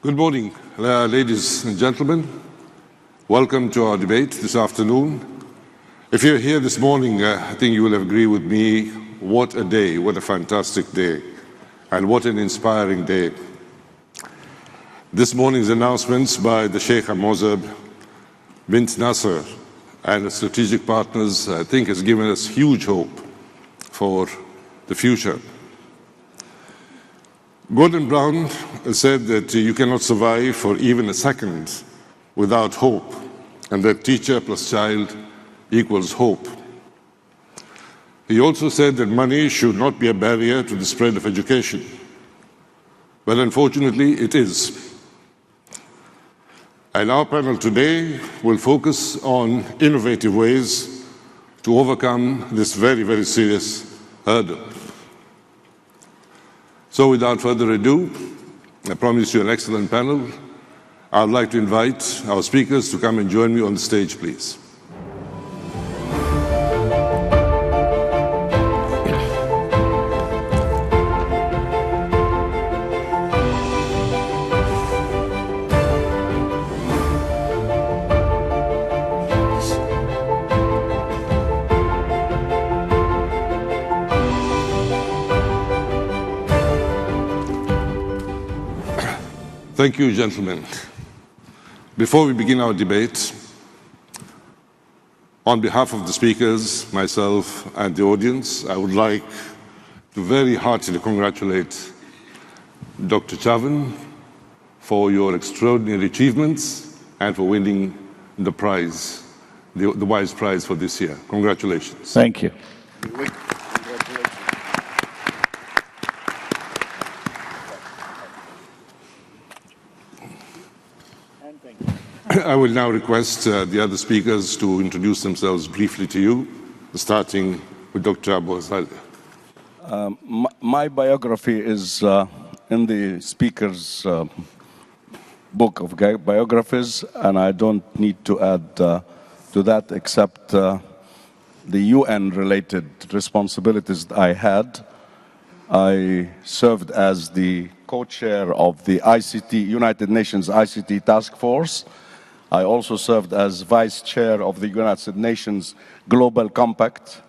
Good morning, ladies and gentlemen. Welcome to our debate this afternoon. If you're here this morning, I think you will agree with me, what a day, what a fantastic day, and what an inspiring day. This morning's announcements by the Sheikh Mozzab bint Nasser and the strategic partners, I think, has given us huge hope for the future. Gordon Brown said that you cannot survive for even a second without hope, and that teacher plus child equals hope. He also said that money should not be a barrier to the spread of education, but unfortunately it is. And our panel today will focus on innovative ways to overcome this very, very serious hurdle. So without further ado, I promise you an excellent panel. I would like to invite our speakers to come and join me on the stage, please. Thank you, gentlemen. Before we begin our debate, on behalf of the speakers, myself, and the audience, I would like to very heartily congratulate Dr. Chavan for your extraordinary achievements and for winning the prize, the Wise Prize for this year. Congratulations. Thank you. I will now request the other speakers to introduce themselves briefly to you, starting with Dr. Abu Hazal. My biography is in the speaker's book of biographies, and I don't need to add to that except the UN-related responsibilities that I had. I served as the co-chair of the ICT, United Nations ICT Task Force. I also served as vice chair of the United Nations Global Compact,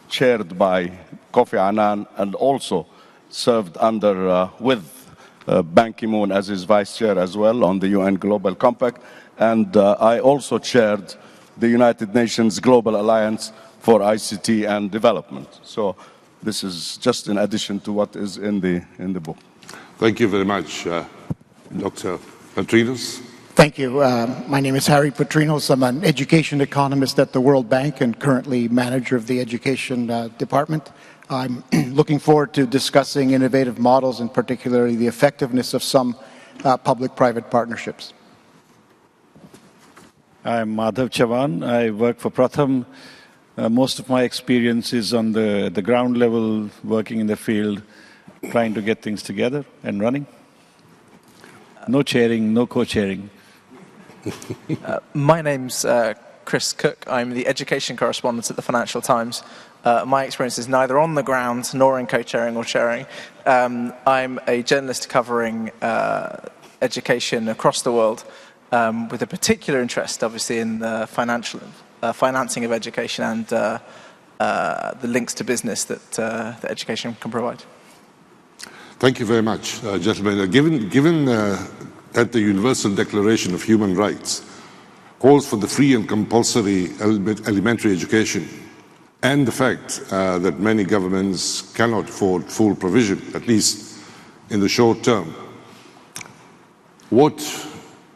chaired by Kofi Annan, and also served under with Ban Ki-moon as his vice chair as well on the UN Global Compact. And I also chaired the United Nations Global Alliance for ICT and Development. So this is just in addition to what is in the book. Thank you very much, Dr. Petrinos. Thank you. My name is Harry Petrinos. I'm an education economist at the World Bank and currently manager of the education department. I'm looking forward to discussing innovative models and particularly the effectiveness of some public-private partnerships. I'm Madhav Chavan. I work for Pratham. Most of my experience is on the ground level, working in the field, trying to get things together and running. No chairing, no co-chairing. My name's Chris Cook. I'm the education correspondent at the Financial Times. My experience is neither on the ground nor in co-chairing or chairing. I'm a journalist covering education across the world with a particular interest, obviously, in the financing of education and the links to business that education can provide. Thank you very much, gentlemen. Given that the Universal Declaration of Human Rights calls for the free and compulsory elementary education, and the fact that many governments cannot afford full provision, at least in the short term, what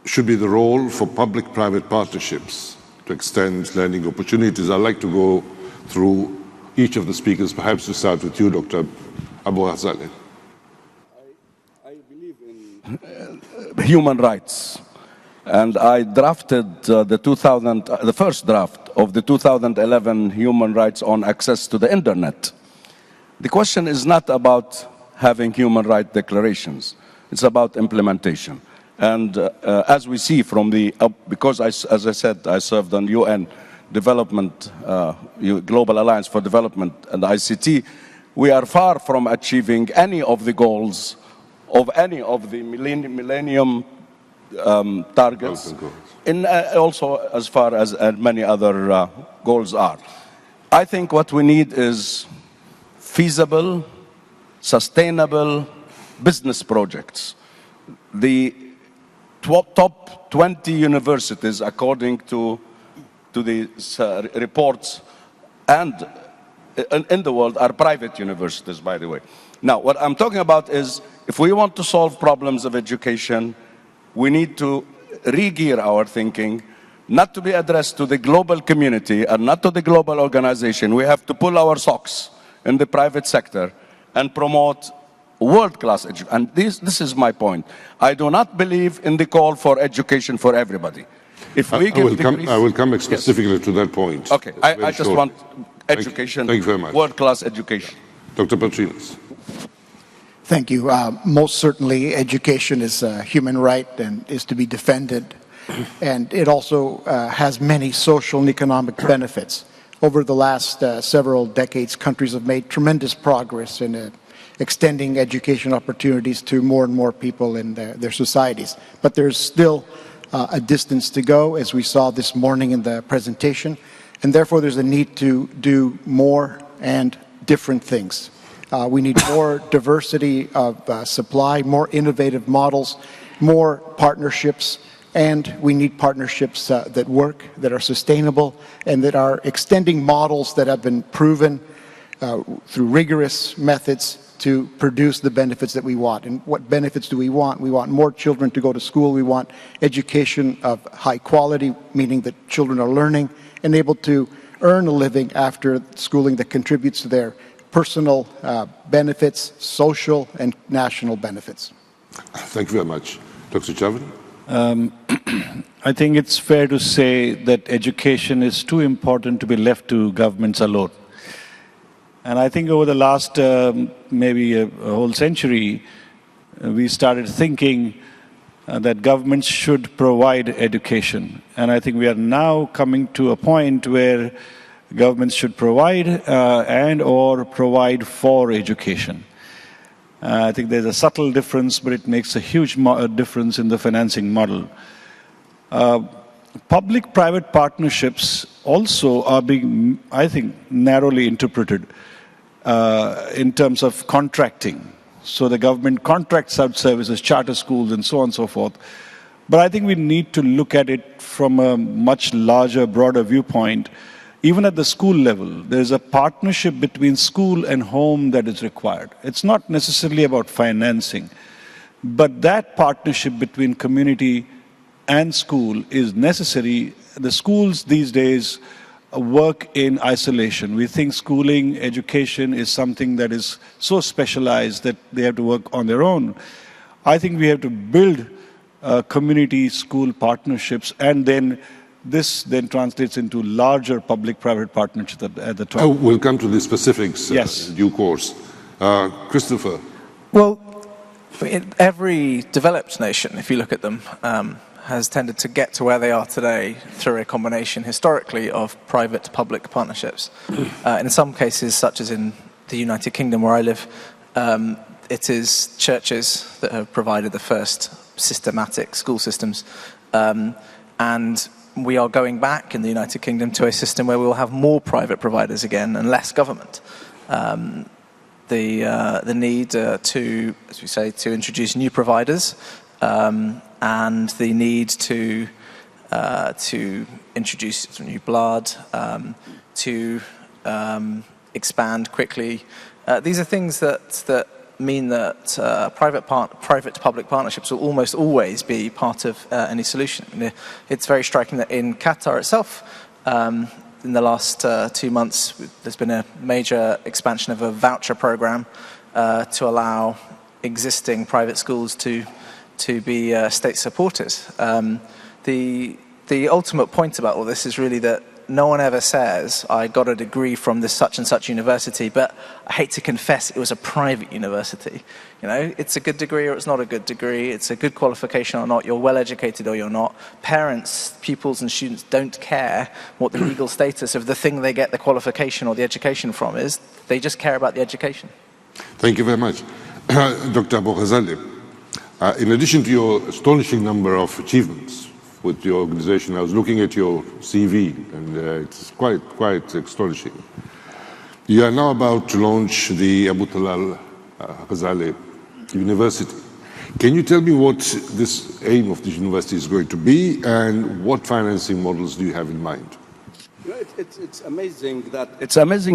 should be the role for public-private partnerships to extend learning opportunities? I'd like to go through each of the speakers, perhaps to start with you, Dr. Abu Hazal. Human rights, and I drafted the first draft of the 2011 Human Rights on Access to the Internet. The question is not about having human rights declarations, it's about implementation. And as we see from because as I said, I served on UN Development, Global Alliance for Development and ICT, we are far from achieving any of the goals of any of the Millennium targets, in, also as far as many other goals are. I think what we need is feasible, sustainable business projects. The top 20 universities, according to the reports, and in the world are private universities, by the way. Now, what I'm talking about is, if we want to solve problems of education, we need to re-gear our thinking, not to be addressed to the global community and not to the global organization. We have to pull our socks in the private sector and promote world-class education. And this is my point. I do not believe in the call for education for everybody. If we give degrees, I will come specifically to that point. Okay, I just want education, Thank you very much. world-class education. Dr. Patrinos. Thank you. Most certainly, education is a human right and is to be defended. And it also has many social and economic benefits. Over the last several decades, countries have made tremendous progress in extending education opportunities to more and more people in their societies. But there's still a distance to go, as we saw this morning in the presentation. And therefore, there's a need to do more and different things. We need more diversity of supply, more innovative models, more partnerships, and we need partnerships that work, that are sustainable, and that are extending models that have been proven through rigorous methods to produce the benefits that we want. And what benefits do we want? We want more children to go to school. We want education of high quality, meaning that children are learning and able to earn a living after schooling that contributes to their personal benefits, social and national benefits. Thank you very much. Dr. Chavan? I think it's fair to say that education is too important to be left to governments alone. And I think over the last maybe a whole century, we started thinking that governments should provide education. And I think we are now coming to a point where governments should provide and or provide for education. I think there's a subtle difference, but it makes a huge difference in the financing model. Public-private partnerships also are being, I think, narrowly interpreted in terms of contracting. So the government contracts out services, charter schools, and so on and so forth. But I think we need to look at it from a much larger, broader viewpoint. Even at the school level, there's a partnership between school and home that is required. It's not necessarily about financing, but that partnership between community and school is necessary. The schools these days work in isolation. We think schooling, education is something that is so specialized that they have to work on their own. I think we have to build community school partnerships, and then this then translates into larger public-private partnerships at the top. We'll come to the specifics in due course. Christopher? Well, in every developed nation, if you look at them, has tended to get to where they are today through a combination, historically, of private-public partnerships. In some cases, such as in the United Kingdom, where I live, it is churches that have provided the first systematic school systems. And we are going back in the United Kingdom to a system where we will have more private providers again and less government. The need to, as we say, to introduce new providers, and the need to introduce new blood, to expand quickly. These are things that mean that private-public partnerships will almost always be part of any solution. It's very striking that in Qatar itself, in the last 2 months, there's been a major expansion of a voucher program to allow existing private schools to be state supporters. The ultimate point about all this is really that no one ever says, I got a degree from this such and such university, but I hate to confess it was a private university. You know, it's a good degree or it's not a good degree. It's a good qualification or not. You're well educated or you're not. Parents, pupils and students don't care what the legal status of the thing they get the qualification or the education from is. They just care about the education. Thank you very much. Dr. Abu Ghazali, In addition to your astonishing number of achievements with your organization, I was looking at your CV, and it's quite astonishing. You are now about to launch the Abu Talal Ghazali University. Can you tell me what this aim of this university is going to be, and what financing models do you have in mind? It's amazing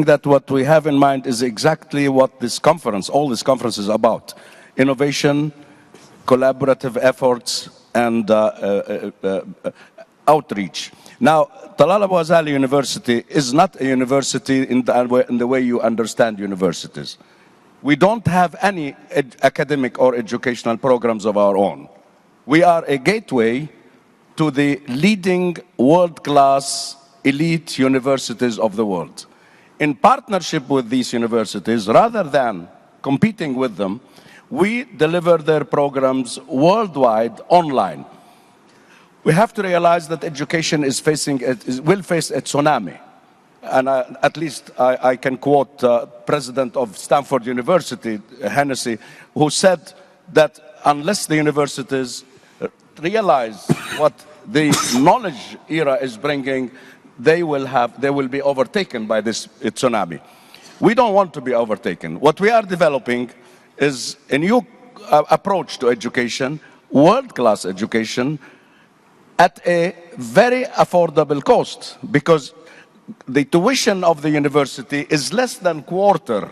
that what we have in mind is exactly what this conference, all this conference is about: innovation, collaborative efforts, and outreach. Now, Talal Abu Ghazali University is not a university in the way you understand universities. We don't have any academic or educational programs of our own. We are a gateway to the leading world-class elite universities of the world. In partnership with these universities, rather than competing with them, we deliver their programs worldwide online. We have to realize that education will face a tsunami. And at least I can quote President of Stanford University, Hennessy, who said that unless the universities realize what the knowledge era is bringing, they will be overtaken by this tsunami. We don't want to be overtaken. What we are developing is a new approach to education, world-class education, at a very affordable cost, because the tuition of the university is less than a quarter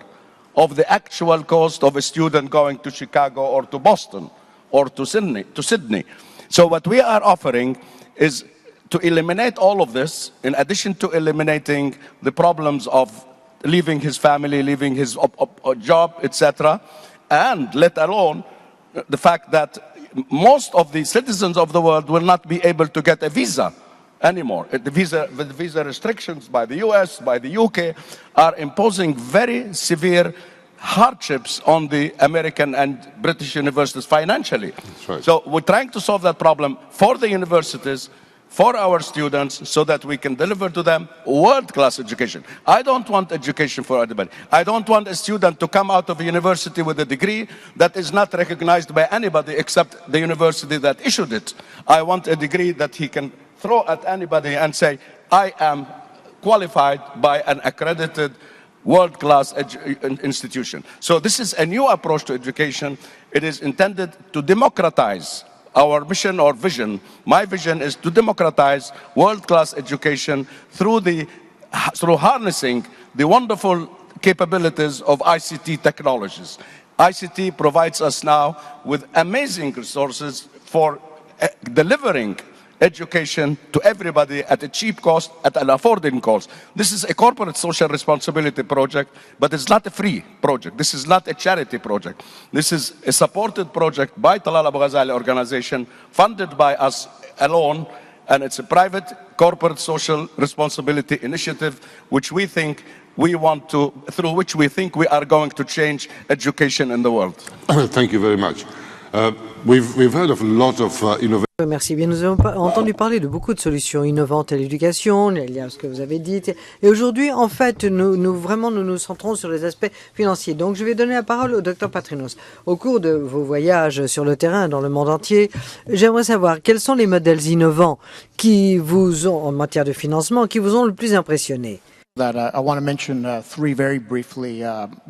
of the actual cost of a student going to Chicago or to Boston or to Sydney. So what we are offering is to eliminate all of this, in addition to eliminating the problems of leaving his family, leaving his job, etc., and let alone the fact that most of the citizens of the world will not be able to get a visa anymore. The visa restrictions by the US, by the UK, are imposing very severe hardships on the American and British universities financially. That's right. So we're trying to solve that problem for the universities, for our students, so that we can deliver to them world-class education. I don't want education for everybody. I don't want a student to come out of a university with a degree that is not recognized by anybody except the university that issued it. I want a degree that he can throw at anybody and say, I am qualified by an accredited world-class institution. So this is a new approach to education. It is intended to democratize our mission or vision. My vision is to democratize world-class education through harnessing the wonderful capabilities of ICT technologies. ICT provides us now with amazing resources for delivering education to everybody at a cheap cost, at an affordable cost. This is a corporate social responsibility project, but it's not a free project. This is not a charity project. This is a supported project by Talal Abu Ghazali organization, funded by us alone, and it's a private corporate social responsibility initiative, which we think through which we think we are going to change education in the world. Thank you very much. We've heard of a lot of innovation. Merci bien. Nous avons entendu parler de beaucoup de solutions innovantes à l'éducation, il y a ce que vous avez dit. Et aujourd'hui, en fait, nous nous centrons sur les aspects financiers. Donc, je vais donner la parole au Dr Patrinos. Au cours de vos voyages sur le terrain dans le monde entier, j'aimerais savoir quels sont les modèles innovants qui vous ont, en matière de financement, qui vous ont le plus impressionné. I want to mention three very briefly.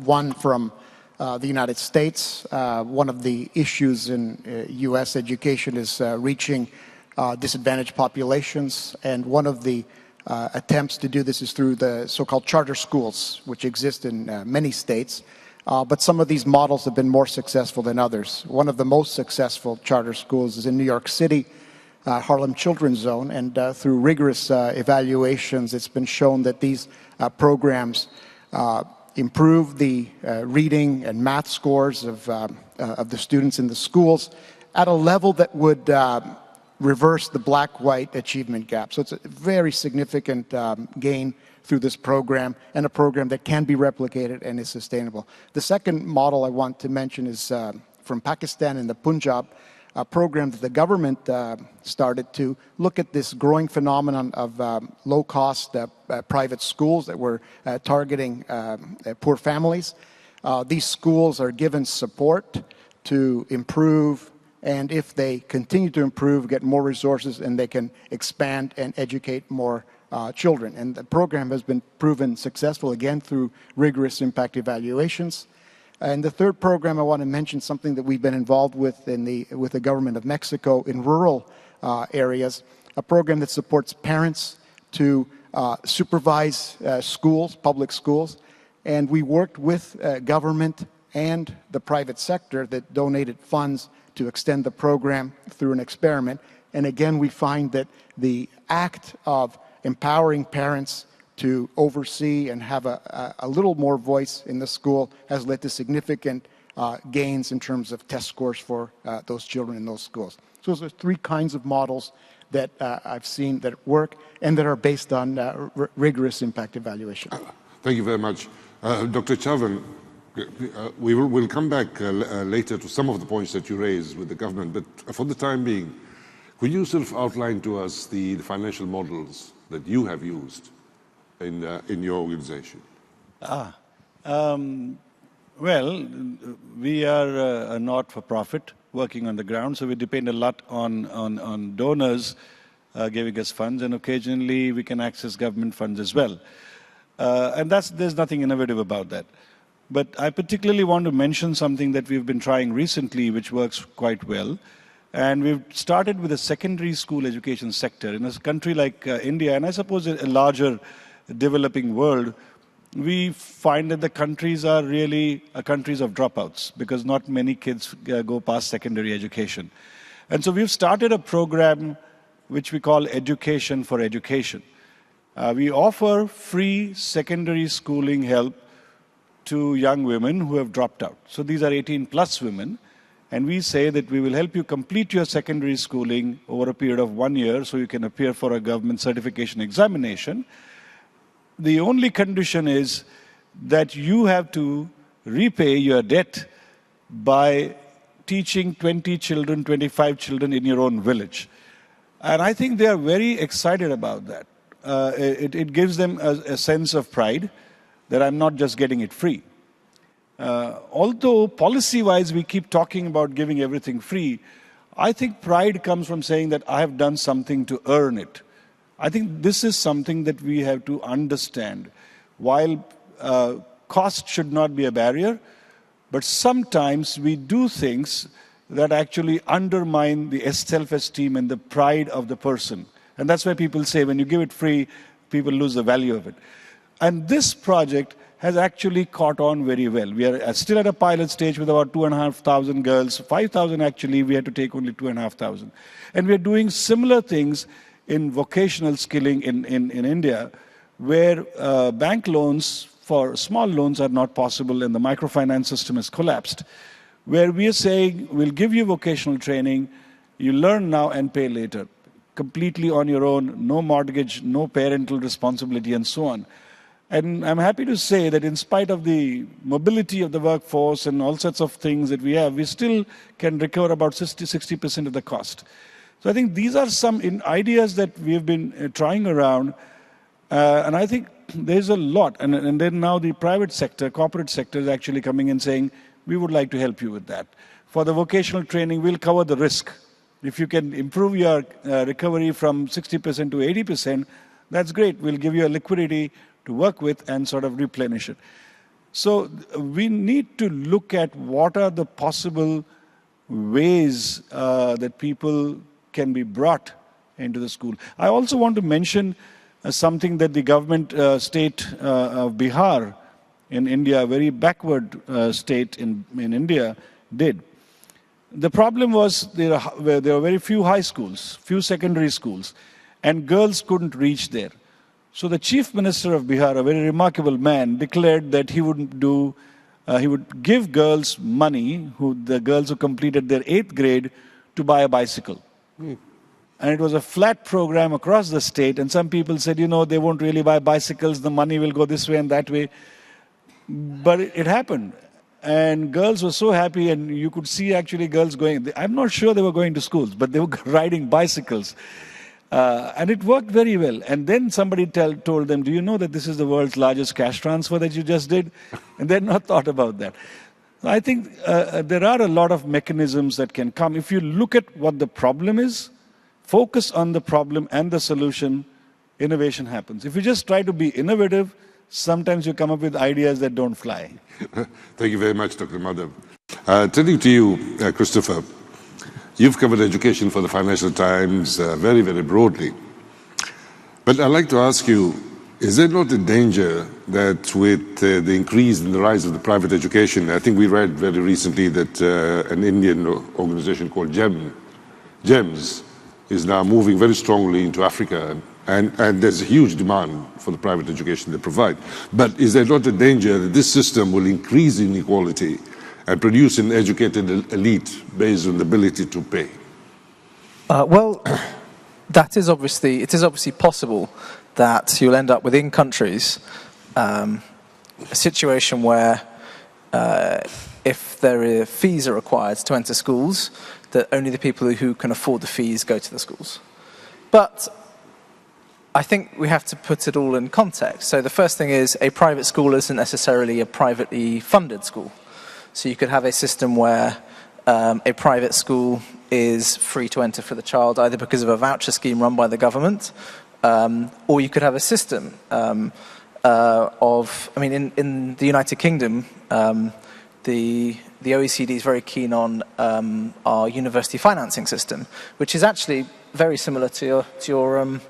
One from the United States. One of the issues in U.S. education is reaching disadvantaged populations, and one of the attempts to do this is through the so-called charter schools, which exist in many states. But some of these models have been more successful than others. One of the most successful charter schools is in New York City, Harlem Children's Zone, and through rigorous evaluations, it's been shown that these programs improve the reading and math scores of the students in the schools at a level that would reverse the black-white achievement gap. So it's a very significant gain through this program, and a program that can be replicated and is sustainable. The second model I want to mention is from Pakistan in the Punjab, a program that the government started to look at this growing phenomenon of low-cost private schools that were targeting poor families. These schools are given support to improve and if they continue to improve, get more resources, and they can expand and educate more children. And the program has been proven successful, again, through rigorous impact evaluations. And the third program I want to mention, something that we've been involved with with the government of Mexico in rural areas, a program that supports parents to supervise schools, public schools. And we worked with government and the private sector that donated funds to extend the program through an experiment. And again, we find that the act of empowering parents to oversee and have a little more voice in the school has led to significant gains in terms of test scores for those children in those schools. So those are three kinds of models that I've seen that work and that are based on rigorous impact evaluation. Thank you very much. Dr. Chavan, we'll come back later to some of the points that you raised with the government, but for the time being, could you sort of outline to us the financial models that you have used in your organization? Well, we are a not-for-profit working on the ground, so we depend a lot on donors giving us funds, and occasionally we can access government funds as well. And there's nothing innovative about that. But I particularly want to mention something that we've been trying recently, which works quite well. And we've started with a secondary school education sector. In a country like India, and I suppose a larger developing world, we find that the countries are really countries of dropouts because not many kids go past secondary education. And so we've started a program which we call Education for Education. We offer free secondary schooling help to young women who have dropped out. So these are 18-plus women. And we say that we will help you complete your secondary schooling over a period of 1 year so you can appear for a government certification examination. The only condition is that you have to repay your debt by teaching 20 children, 25 children in your own village. And I think they are very excited about that. It gives them a sense of pride that I'm not just getting it free. Although policy-wise we keep talking about giving everything free, I think pride comes from saying that I have done something to earn it. I think this is something that we have to understand. While cost should not be a barrier, but sometimes we do things that actually undermine the self-esteem and the pride of the person. And that's why people say when you give it free, people lose the value of it. And this project has actually caught on very well. We are still at a pilot stage with about 2,500 girls. 5,000 actually, we had to take only 2,500. And we are doing similar things in vocational skilling in India, where bank loans for small loans are not possible and the microfinance system has collapsed. Where we are saying, we'll give you vocational training, you learn now and pay later. Completely on your own, no mortgage, no parental responsibility, and so on. And I'm happy to say that in spite of the mobility of the workforce and all sorts of things that we have, we still can recover about 60% of the cost. So I think these are some ideas that we have been trying around. And I think there's a lot. And then now the private sector, corporate sector is actually coming and saying, we would like to help you with that. For the vocational training, we'll cover the risk. If you can improve your recovery from 60% to 80%, that's great. We'll give you a liquidity to work with and sort of replenish it. So we need to look at what are the possible ways that people can be brought into the school. I also want to mention something that the government state of Bihar in India, a very backward state in India, did. The problem was there were very few high schools, few secondary schools, and girls couldn't reach there. So the chief minister of Bihar, a very remarkable man, declared that he would give girls money, the girls who completed their 8th grade, to buy a bicycle. And it was a flat program across the state, and some people said, you know, they won't really buy bicycles, the money will go this way and that way. But it happened. And girls were so happy, and you could see actually girls going. I'm not sure they were going to schools, but they were riding bicycles. And it worked very well. And then somebody told them, do you know that this is the world's largest cash transfer that you just did? And they had not thought about that. I think there are a lot of mechanisms that can come. If you look at what the problem is, focus on the problem and the solution, innovation happens. If you just try to be innovative, sometimes you come up with ideas that don't fly. Thank you very much, Dr. Madhav. Turning to you, Christopher, you've covered education for the Financial Times very, very broadly. But I'd like to ask you, is there not a danger that with the increase in the rise of the private education, I think we read very recently that an Indian organization called GEMS is now moving very strongly into Africa, and there's a huge demand for the private education they provide. But is there not a danger that this system will increase inequality and produce an educated elite based on the ability to pay? Well, it is obviously possible that you'll end up within countries a situation where if fees are required to enter schools, that only the people who can afford the fees go to the schools. But I think we have to put it all in context. So the first thing is a private school isn't necessarily a privately funded school. So you could have a system where a private school is free to enter for the child, either because of a voucher scheme run by the government, or you could have a system in the United Kingdom, the OECD is very keen on our university financing system, which is actually very similar to your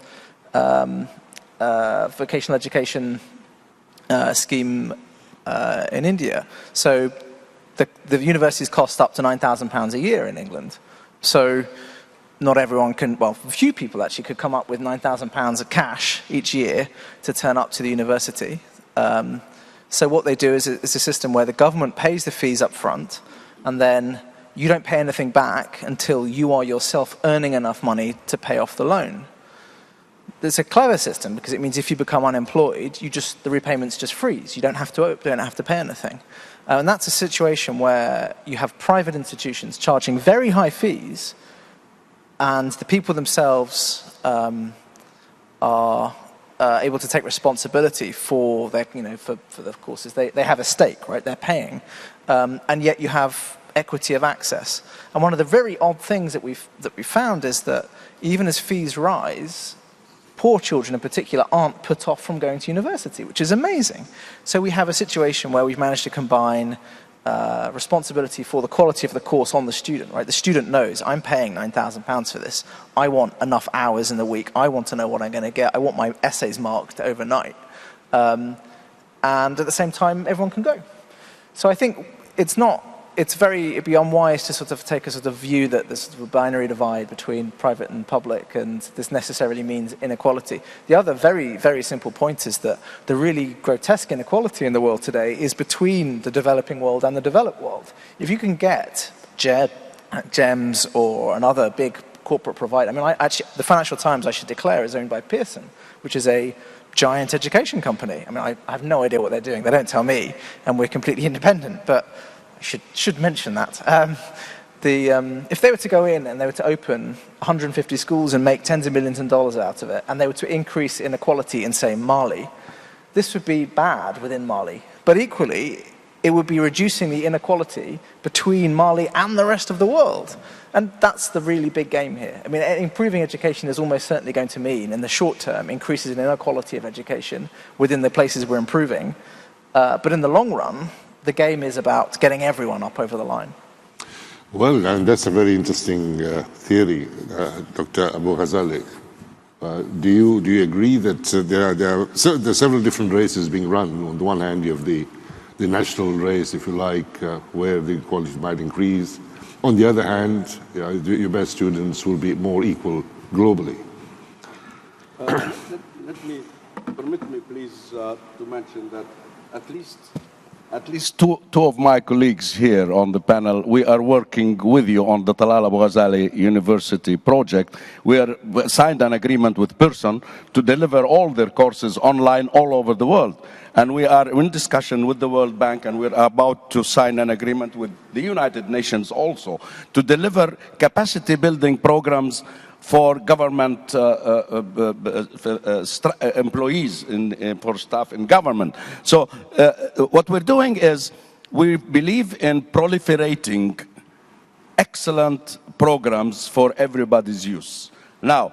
vocational education scheme in India. So the universities cost up to £9,000 a year in England. So not everyone can, well, few people actually could come up with £9,000 of cash each year to turn up to the university. So what they do is it's a system where the government pays the fees up front, and then you don't pay anything back until you are yourself earning enough money to pay off the loan. It's a clever system because it means if you become unemployed, the repayments just freeze. You don't have to pay anything. And that's a situation where you have private institutions charging very high fees, and the people themselves are able to take responsibility for their, for the courses. They have a stake, right? They're paying, and yet you have equity of access. And one of the very odd things that we've found is that even as fees rise, poor children in particular aren't put off from going to university, which is amazing. So we have a situation where we've managed to combine responsibility for the quality of the course on the student, right? The student knows, I'm paying £9,000 for this. I want enough hours in the week. I want to know what I'm going to get. I want my essays marked overnight. And at the same time, everyone can go. So I think it'd be unwise to sort of take a sort of view that there's sort of a binary divide between private and public, and this necessarily means inequality. The other very, very simple point is that the really grotesque inequality in the world today is between the developing world and the developed world. If you can get GEMS or another big corporate provider, the Financial Times, I should declare, is owned by Pearson, which is a giant education company. I have no idea what they're doing. They don't tell me, and we're completely independent, but I should mention that. If they were to go in and they were to open 150 schools and make tens of millions of dollars out of it, and they were to increase inequality in, say, Mali, this would be bad within Mali. But equally, it would be reducing the inequality between Mali and the rest of the world. And that's the really big game here. Improving education is almost certainly going to mean, in the short term, increases in inequality of education within the places we're improving. But in the long run, the game is about getting everyone up over the line. Well, and that's a very interesting theory, Dr. Abu Ghazali. Do you agree that there are several different races being run? On the one hand, you have the national race, if you like, where the equality might increase. On the other hand, your best students will be more equal globally. Permit me, please, to mention that at least two of my colleagues here on the panel, we are working with you on the Talal Abu Ghazali University project. We signed an agreement with Pearson to deliver all their courses online all over the world. And we are in discussion with the World Bank, and we're about to sign an agreement with the United Nations also to deliver capacity building programs for government employees, for staff in government. So what we're doing is We believe in proliferating excellent programs for everybody's use. Now,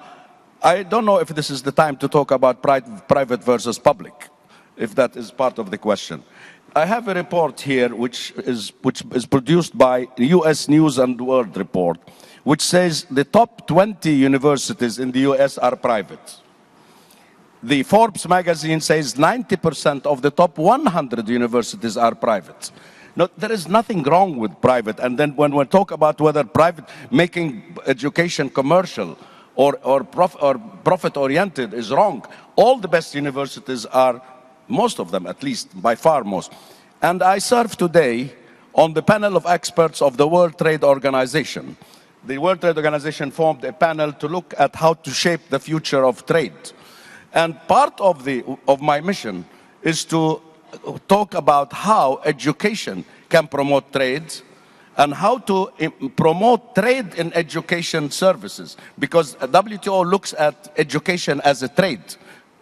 I don't know if this is the time to talk about private versus public, if that is part of the question. I have a report here which is produced by US News and World Report, which says the top 20 universities in the US are private. The Forbes magazine says 90% of the top 100 universities are private. No, there is nothing wrong with private. And then when we talk about whether private making education commercial or profit-oriented is wrong, all the best universities are, most of them at least, by far most. And I serve today on the panel of experts of the World Trade Organization. The World Trade Organization formed a panel to look at how to shape the future of trade. And part of my mission is to talk about how education can promote trade and how to promote trade in education services. Because WTO looks at education as a trade.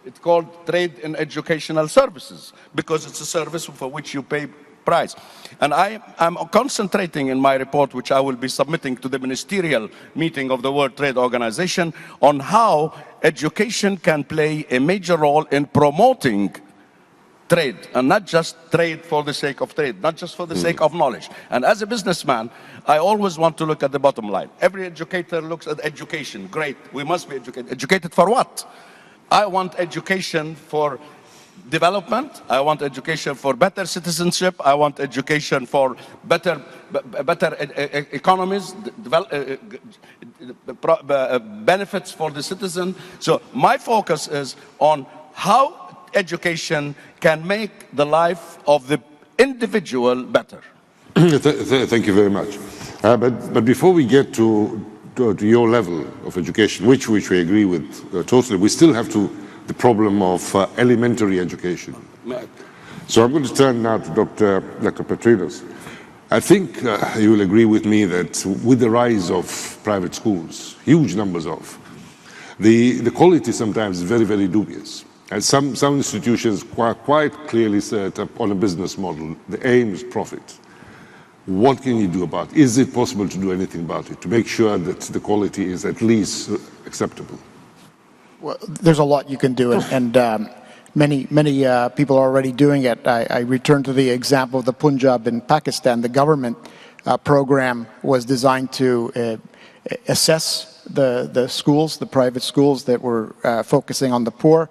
It's called trade in educational services because it's a service for which you pay price. And I'm concentrating in my report, which I will be submitting to the ministerial meeting of the World Trade Organization, on how education can play a major role in promoting trade, and not just trade for the sake of trade, not just for the sake of knowledge. And as a businessman, I always want to look at the bottom line. Every educator looks at education. Great, we must be educated. Educated for what? I want education for development. I want education for better citizenship. I want education for better economies, benefits for the citizen. So my focus is on how education can make the life of the individual better. Thank you very much. But before we get to your level of education, which we agree with totally, we still have the problem of elementary education. So I'm going to turn now to Dr. Petrinos. I think you will agree with me that with the rise of private schools, huge numbers of, the quality sometimes is very, very dubious. And some institutions quite clearly set up on a business model. The aim is profit. What can you do about it? Is it possible to do anything about it to make sure that the quality is at least acceptable? Well, there's a lot you can do, and many people are already doing it. I return to the example of the Punjab in Pakistan. The government program was designed to assess the schools, the private schools that were focusing on the poor,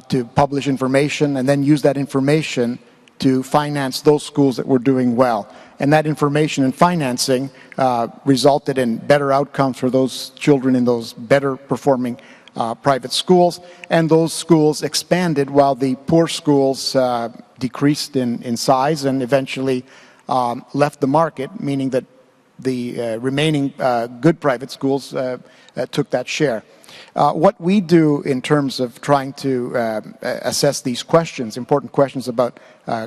to publish information and then use that information to finance those schools that were doing well. And that information and financing resulted in better outcomes for those children in those better performing private schools. And those schools expanded while the poor schools decreased in size and eventually left the market, meaning that the remaining good private schools took that share. What we do in terms of trying to assess these questions, important questions about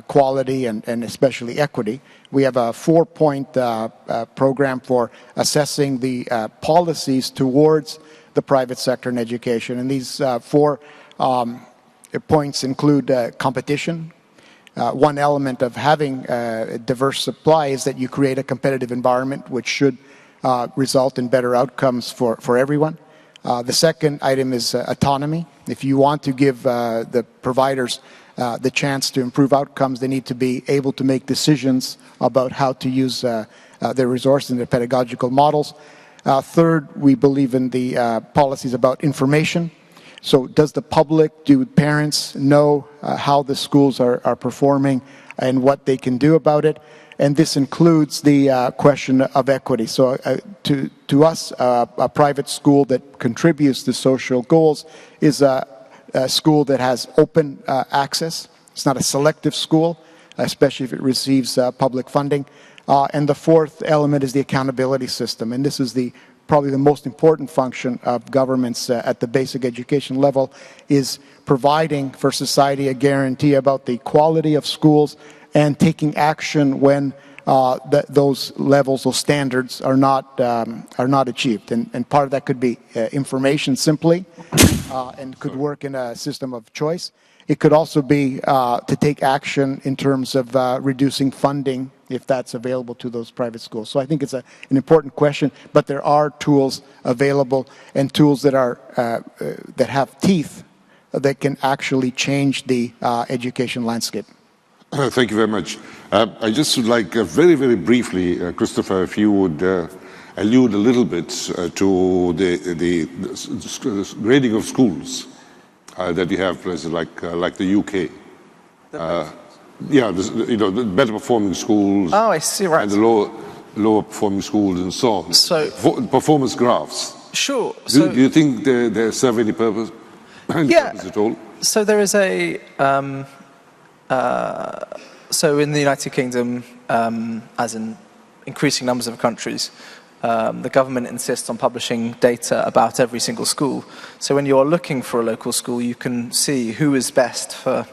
quality and especially equity, we have a 4-point program for assessing the policies towards the private sector in education. And these 4 points include competition. One element of having a diverse supply is that you create a competitive environment which should result in better outcomes for everyone. The second item is autonomy. If you want to give the providers the chance to improve outcomes, they need to be able to make decisions about how to use their resources and their pedagogical models. Third, we believe in the policies about information. So does the public, do parents know how the schools are performing and what they can do about it? And this includes the question of equity. So to us, a private school that contributes to social goals is a school that has open access. It's not a selective school, especially if it receives public funding. And the fourth element is the accountability system. And this is probably the most important function of governments at the basic education level, is providing for society a guarantee about the quality of schools and taking action when those levels, those standards are not achieved. And part of that could be information simply, and could work in a system of choice. It could also be to take action in terms of reducing funding if that's available to those private schools. So I think it's an important question, but there are tools available and tools that are that have teeth that can actually change the education landscape. Thank you very much. I just would like very, very briefly, Christopher, if you would allude a little bit to the grading of schools that you have places like the UK. Yeah, the better performing schools. Oh, I see, right. And the lower performing schools and so on. So, performance graphs. Sure. Do you think they serve any purpose? Purpose at all? So there is a. So in the United Kingdom, as in increasing numbers of countries, the government insists on publishing data about every single school. So when you're looking for a local school, you can see who is best for,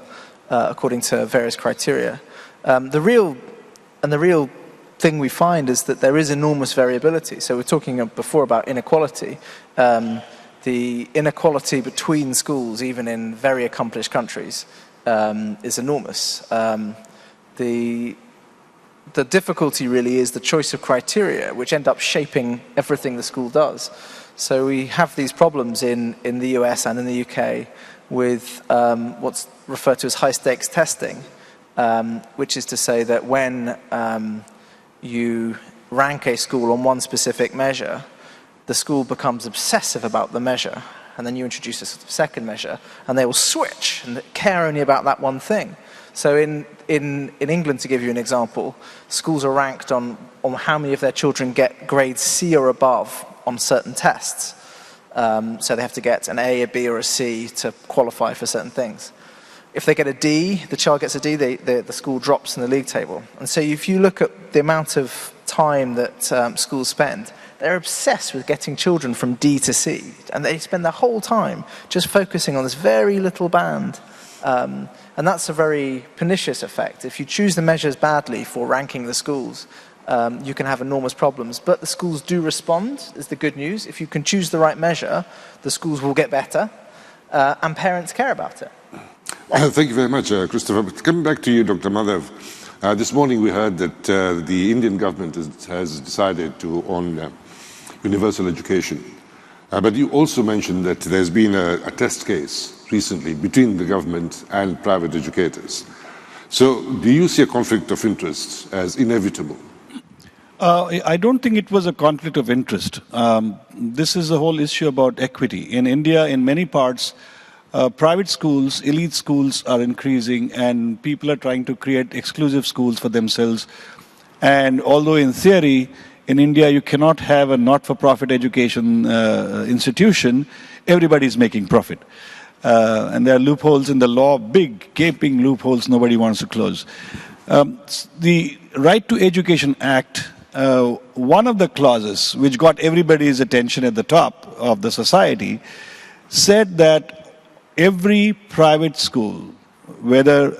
according to various criteria. The real thing we find is that there is enormous variability. So we're talking before about inequality. The inequality between schools, even in very accomplished countries, is enormous. The difficulty really is the choice of criteria, which end up shaping everything the school does. So we have these problems in the US and in the UK with what's referred to as high-stakes testing, which is to say that when you rank a school on one specific measure, the school becomes obsessive about the measure, and then you introduce a sort of second measure, and they will switch and care only about that one thing. So in England, to give you an example, schools are ranked on how many of their children get grades C or above on certain tests. So they have to get an A, a B, or a C to qualify for certain things. If they get a D, the child gets a D, the school drops in the league table. And so if you look at the amount of time that schools spend, they're obsessed with getting children from D to C. And they spend their whole time just focusing on this very little band. And that's a very pernicious effect. If you choose the measures badly for ranking the schools, you can have enormous problems. But the schools do respond, is the good news. If you can choose the right measure, the schools will get better, and parents care about it. Thank you very much, Christopher. But coming back to you, Dr. Madhav, this morning we heard that the Indian government has decided on universal education. But you also mentioned that there's been a test case recently between the government and private educators. So do you see a conflict of interest as inevitable? I don't think it was a conflict of interest. This is the whole issue about equity. In India, in many parts, private schools, elite schools are increasing, and people are trying to create exclusive schools for themselves. And although in theory, in India, you cannot have a not-for-profit education institution, everybody is making profit. And there are loopholes in the law, big, gaping loopholes nobody wants to close. The Right to Education Act, one of the clauses which got everybody's attention at the top of the society, said that every private school, whether,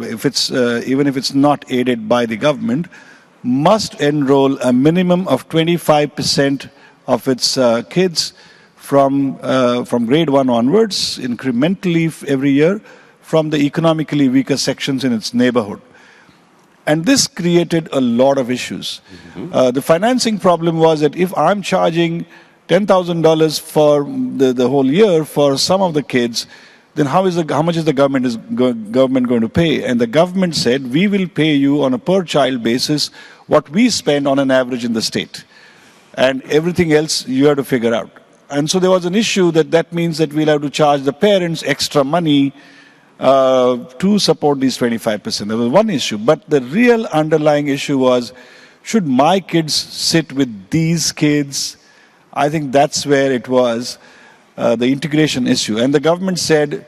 if it's, even if it's not aided by the government, must enroll a minimum of 25% of its kids from grade 1 onwards, incrementally every year, from the economically weaker sections in its neighborhood. And this created a lot of issues. The financing problem was that if I'm charging $10,000 for the whole year for some of the kids, then how much is the government going to pay? And the government said, we will pay you on a per child basis what we spend on an average in the state. And everything else you have to figure out. And so there was an issue that means that we'll have to charge the parents extra money to support these 25%. There was one issue. But the real underlying issue was, should my kids sit with these kids? I think that's where it was, the integration issue. And the government said,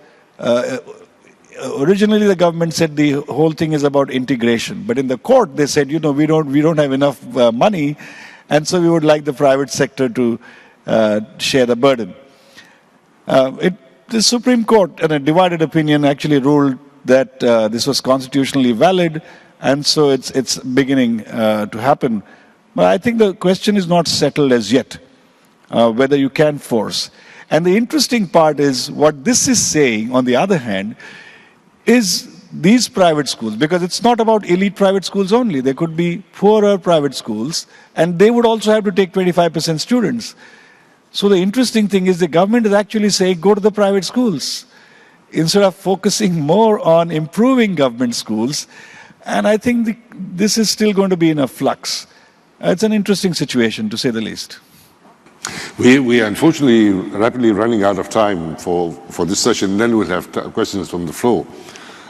originally the government said the whole thing is about integration. But in the court they said, you know, we don't have enough money, and so we would like the private sector to share the burden. The Supreme Court, in a divided opinion, actually ruled that this was constitutionally valid, and so it's beginning to happen. But I think the question is not settled as yet, whether you can force. And the interesting part is what this is saying, on the other hand, is these private schools, because it's not about elite private schools only. There could be poorer private schools, and they would also have to take 25% students. So the interesting thing is the government is actually saying, go to the private schools, instead of focusing more on improving government schools. And I think this is still going to be in a flux. It's an interesting situation, to say the least. We are unfortunately rapidly running out of time for this session. Then we'll have questions from the floor.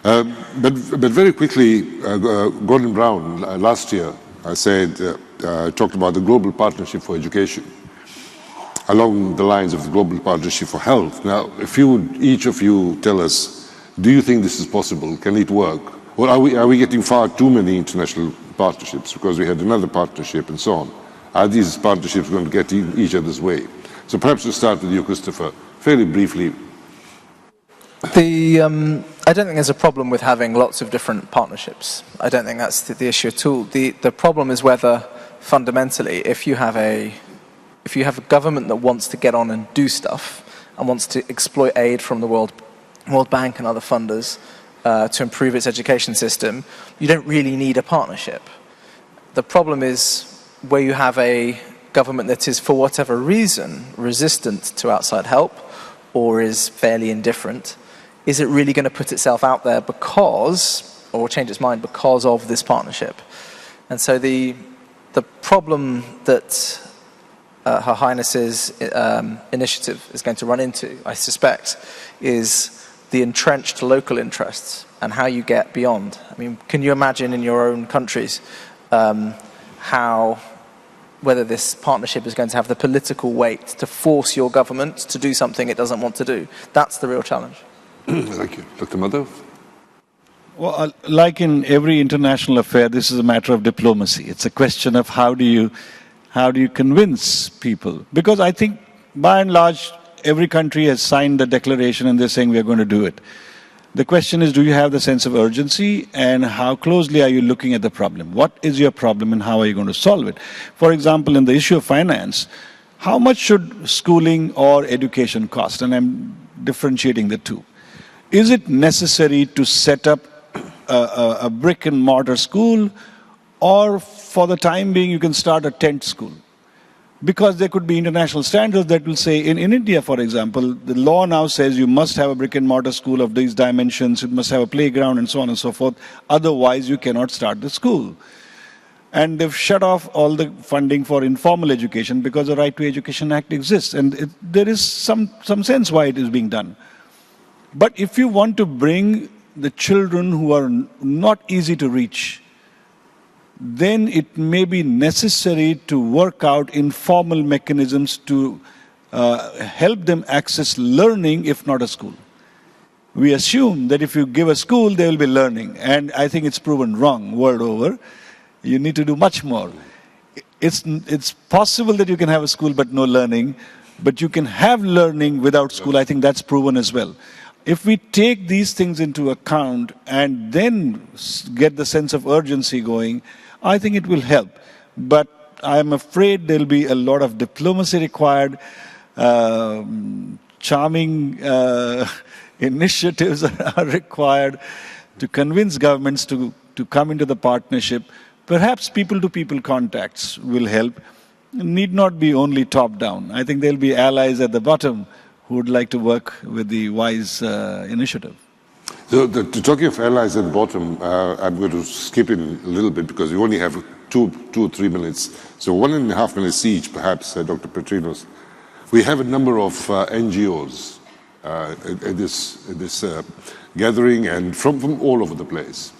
But very quickly, Gordon Brown last year talked about the Global Partnership for Education along the lines of the Global Partnership for Health. Now, if you would, each of you, tell us, do you think this is possible? Can it work? Or are we getting far too many international partnerships because we had another partnership and so on? Are these partnerships going to get each other's way? So perhaps we'll start with you, Christopher, fairly briefly. I don't think there's a problem with having lots of different partnerships. I don't think that's the issue at all. The problem is whether, fundamentally, if you have a government that wants to get on and do stuff and wants to exploit aid from the World Bank and other funders to improve its education system, you don't really need a partnership. The problem is where you have a government that is, for whatever reason, resistant to outside help or is fairly indifferent. Is it really going to put itself out there or change its mind because of this partnership? And so the problem that Her Highness's initiative is going to run into, I suspect, is the entrenched local interests and how you get beyond. I mean, can you imagine in your own countries whether this partnership is going to have the political weight to force your government to do something it doesn't want to do? That's the real challenge. Thank you. Dr. Madhav? Well, like in every international affair, this is a matter of diplomacy. It's a question of how do you convince people? Because I think, by and large, every country has signed the declaration and they're saying we're going to do it. The question is, do you have the sense of urgency and how closely are you looking at the problem? What is your problem and how are you going to solve it? For example, in the issue of finance, how much should schooling or education cost? And I'm differentiating the two. Is it necessary to set up a brick and mortar school, or for the time being you can start a tent school? Because there could be international standards that will say, in India, for example, the law now says you must have a brick and mortar school of these dimensions, you must have a playground and so on and so forth, otherwise you cannot start the school. And they've shut off all the funding for informal education because the Right to Education Act exists, and there is some sense why it is being done. But if you want to bring the children who are not easy to reach, then it may be necessary to work out informal mechanisms to help them access learning, if not a school. We assume that if you give a school, they will be learning. And I think it's proven wrong, world over. You need to do much more. It's possible that you can have a school but no learning, but you can have learning without school. I think that's proven as well. If we take these things into account and then get the sense of urgency going, I think it will help. But I'm afraid there'll be a lot of diplomacy required. Charming initiatives are required to convince governments to come into the partnership. Perhaps people-to-people contacts will help. It need not be only top-down. I think there'll be allies at the bottom who would like to work with the WISE initiative. So, talking of allies at the bottom, I'm going to skip in a little bit because we only have two or 3 minutes. So 1.5 minutes each, perhaps, Dr. Petrinos. We have a number of NGOs at this gathering and from all over the place.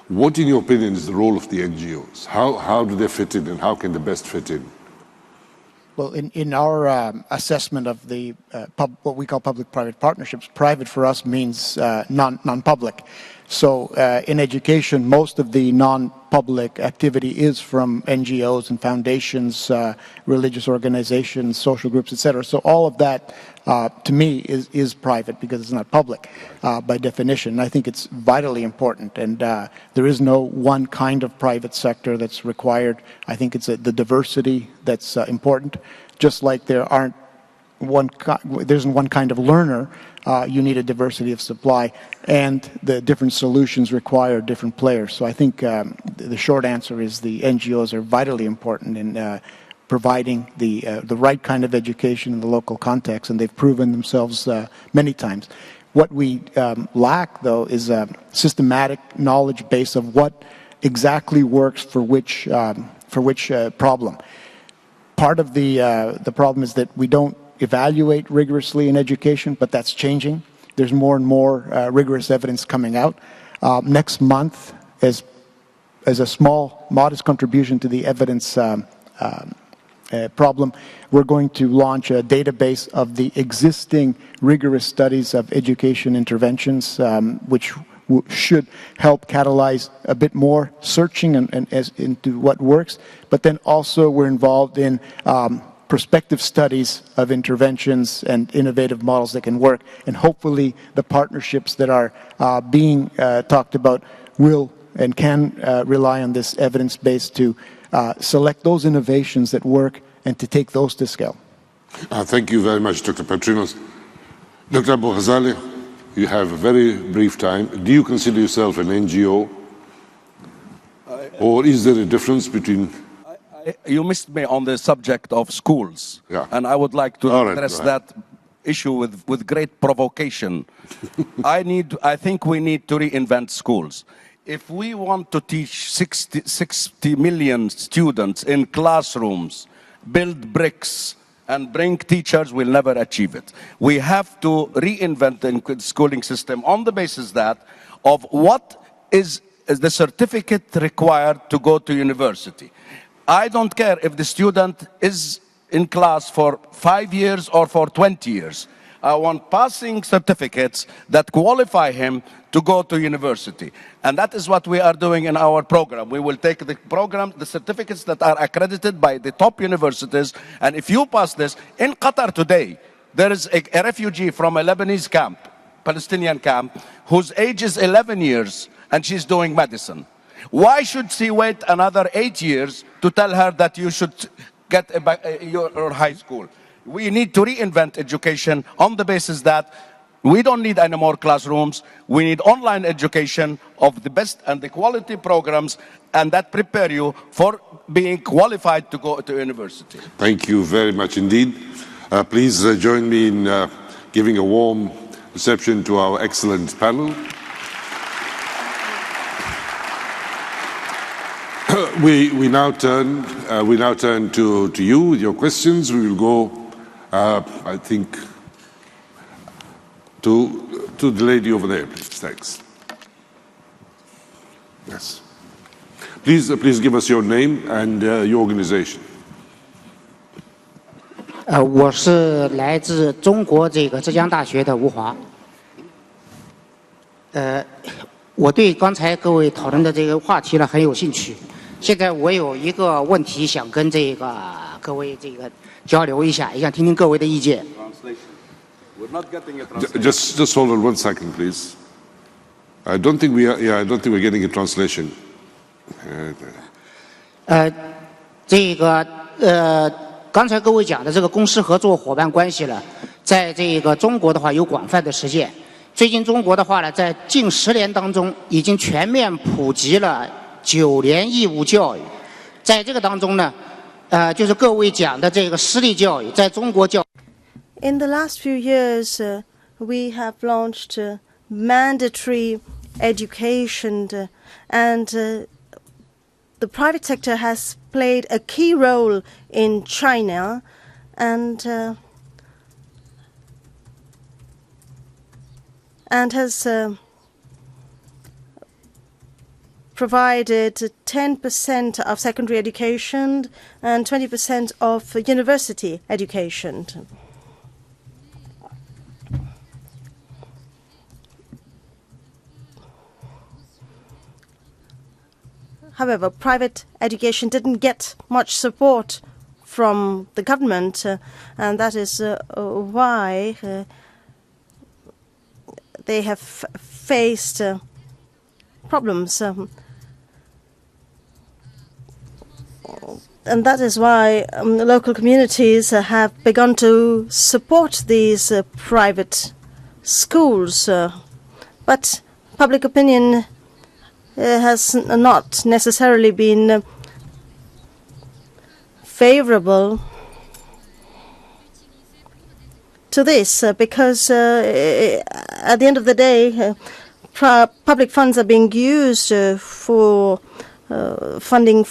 What, in your opinion, is the role of the NGOs? How do they fit in and how can they best fit in? Well, in our assessment of the what we call public-private partnerships, private for us means non-public. So in education, most of the non-public activity is from NGOs and foundations, religious organizations, social groups, etc. So all of that, to me, is private because it's not public by definition. I think it's vitally important, and there is no one kind of private sector that's required. I think it's the diversity that's important. Just like there isn't one kind of learner, you need a diversity of supply, and the different solutions require different players. So I think the short answer is the NGOs are vitally important in providing the right kind of education in the local context, and they've proven themselves many times. What we lack, though, is a systematic knowledge base of what exactly works for which problem. Part of the problem is that we don't evaluate rigorously in education, but that's changing. There's more and more rigorous evidence coming out. Next month, as a small, modest contribution to the evidence problem, we're going to launch a database of the existing rigorous studies of education interventions, which should help catalyze a bit more searching into what works. But then also we're involved in prospective studies of interventions and innovative models that can work. And hopefully the partnerships that are being talked about will and can rely on this evidence base to select those innovations that work and to take those to scale. Thank you very much, Dr. Patrinos. Dr. Abu Ghazali, you have a very brief time. Do you consider yourself an NGO? Or is there a difference between... You missed me on the subject of schools. Yeah. And I would like to address that issue with great provocation. I think we need to reinvent schools. If we want to teach 60 million students in classrooms, build bricks, and bring teachers, we'll never achieve it. We have to reinvent the schooling system on the basis of what is the certificate required to go to university. I don't care if the student is in class for 5 years or for 20 years. I want passing certificates that qualify him to go to university. And that is what we are doing in our program. We will take the program, the certificates that are accredited by the top universities, and if you pass this, in Qatar today, there is a refugee from a Lebanese camp, Palestinian camp, whose age is 11 years, and she's doing medicine. Why should she wait another 8 years to tell her that you should get your high school? We need to reinvent education on the basis that we don't need any more classrooms. We need online education of the best and the quality programs, and that prepare you for being qualified to go to university. Thank you very much indeed. Please join me in giving a warm reception to our excellent panel. We now turn to you with your questions. We will go, I think, to the lady over there, please. Thanks. Yes. Please give us your name and your organization. 我是来自中国浙江大学的吴华。我对刚才各位讨论的这个话题呢很有兴趣。现在我有一个问题想跟各位交流一下，也想听听各位的意见。Just hold on 1 second, please. I don't think we are. Yeah, I don't think we're getting a translation. 刚才各位讲的这个公司合作伙伴关系呢，在中国的话有广泛的实践。最近中国的话呢，在近10年当中已经全面普及了9年义务教育。在这个当中呢，就是各位讲的这个私立教育，在中国教。In the last few years, we have launched mandatory education, and the private sector has played a key role in China, and has provided 10% of secondary education and 20% of university education. however, private education didn't get much support from the government, and that is why they have faced problems. And that is why local communities have begun to support these private schools. But public opinion has not necessarily been favorable to this because at the end of the day, public funds are being used for funding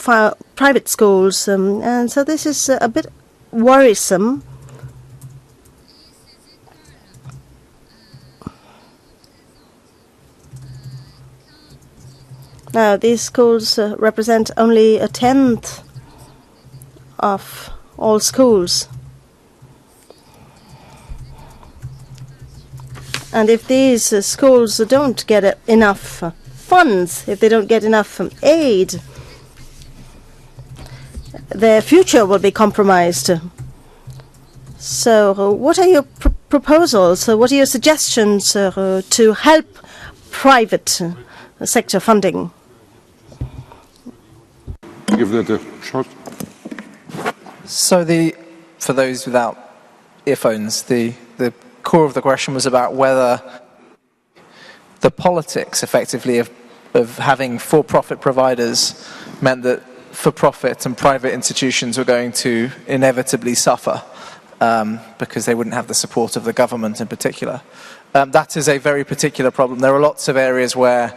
private schools, and so this is a bit worrisome. Now, these schools represent only a tenth of all schools. And if these schools don't get enough funds, if they don't get enough aid, their future will be compromised. So what are your proposals? What are your suggestions to help private sector funding? Give that a shot. So for those without earphones, the core of the question was about whether the politics, effectively, of having for-profit providers meant that for-profit and private institutions were going to inevitably suffer because they wouldn't have the support of the government in particular. That is a very particular problem. There are lots of areas where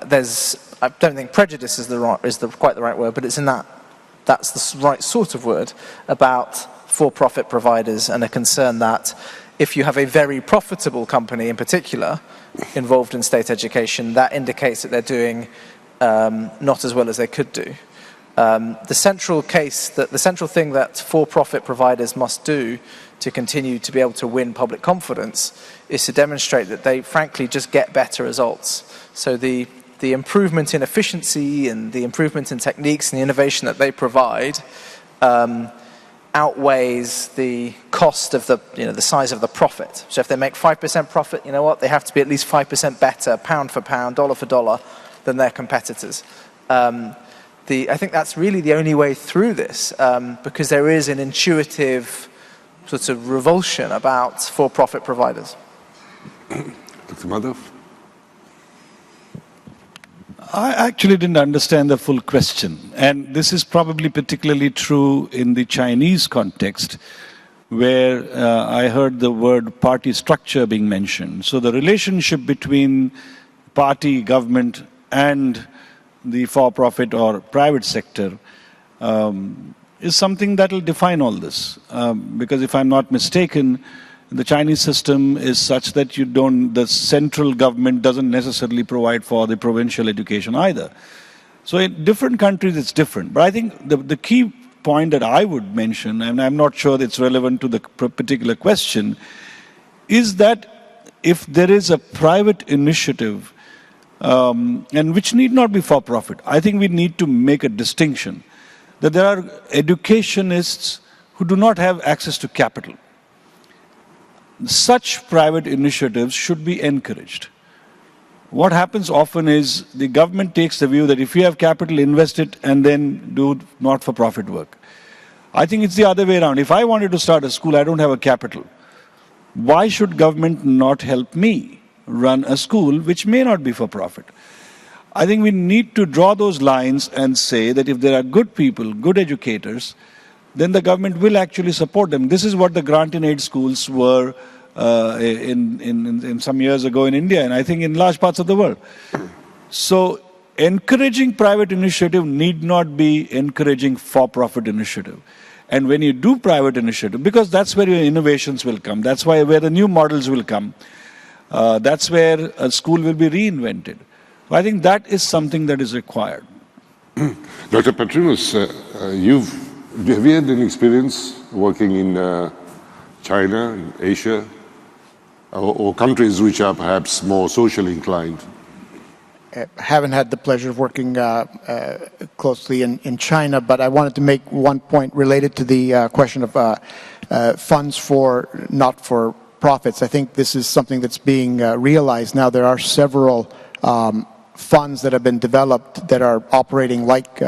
there's, I don't think prejudice is quite the right word, but it's in that's the right sort of word, about for-profit providers, and a concern that if you have a very profitable company in particular involved in state education, that indicates that they're doing not as well as they could do. The central thing that for-profit providers must do to continue to be able to win public confidence is to demonstrate that they frankly just get better results. So the improvement in efficiency and the improvement in techniques and the innovation that they provide outweighs the cost of the size of the profit. So if they make 5% profit, you know what, they have to be at least 5% better, pound for pound, dollar for dollar, than their competitors. I think that's really the only way through this, because there is an intuitive sort of revulsion about for-profit providers. Dr. Madhav? I actually didn't understand the full question. And this is probably particularly true in the Chinese context, where I heard the word party structure being mentioned. So the relationship between party, government, and the for-profit or private sector is something that will define all this. Because if I'm not mistaken, the Chinese system is such that the central government doesn't necessarily provide for the provincial education either. So in different countries it's different. But I think the key point that I would mention, and I'm not sure it's relevant to the particular question, is that if there is a private initiative, and which need not be for profit, I think we need to make a distinction that there are educationists who do not have access to capital. Such private initiatives should be encouraged. What happens often is the government takes the view that if you have capital, invest it and then do not-for-profit work. I think it's the other way around. If I wanted to start a school, I don't have a capital. Why should government not help me run a school which may not be for profit? I think we need to draw those lines and say that if there are good people, good educators, then the government will actually support them. This is what the grant and aid schools were in some years ago in India, and I think in large parts of the world. So encouraging private initiative need not be encouraging for-profit initiative. And when you do private initiative, because that's where your innovations will come, that's where the new models will come, that's where a school will be reinvented. I think that is something that is required. Dr. Patrinos, have you had any experience working in China, in Asia, or countries which are perhaps more socially inclined? haven't had the pleasure of working closely in China, but I wanted to make one point related to the question of funds for not-for-profits. I think this is something that's being realized now. There are several funds that have been developed that are operating like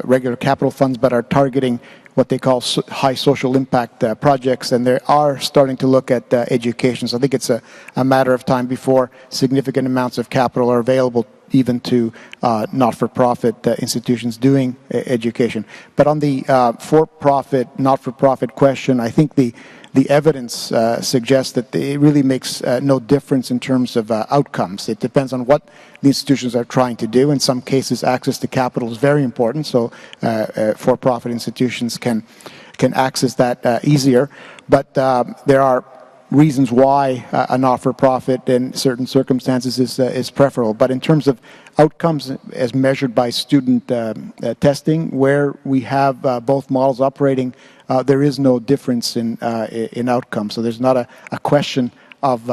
regular capital funds, but are targeting what they call high social impact projects, and they are starting to look at education. So I think it's a matter of time before significant amounts of capital are available even to not-for-profit institutions doing education. But on the for-profit, not-for-profit question, I think the evidence suggests that it really makes no difference in terms of outcomes. It depends on what the institutions are trying to do. In some cases, access to capital is very important, so for-profit institutions can access that easier. But there are reasons why a not-for-profit in certain circumstances is preferable. But in terms of outcomes as measured by student testing, where we have both models operating, there is no difference in outcomes. So there's not a question of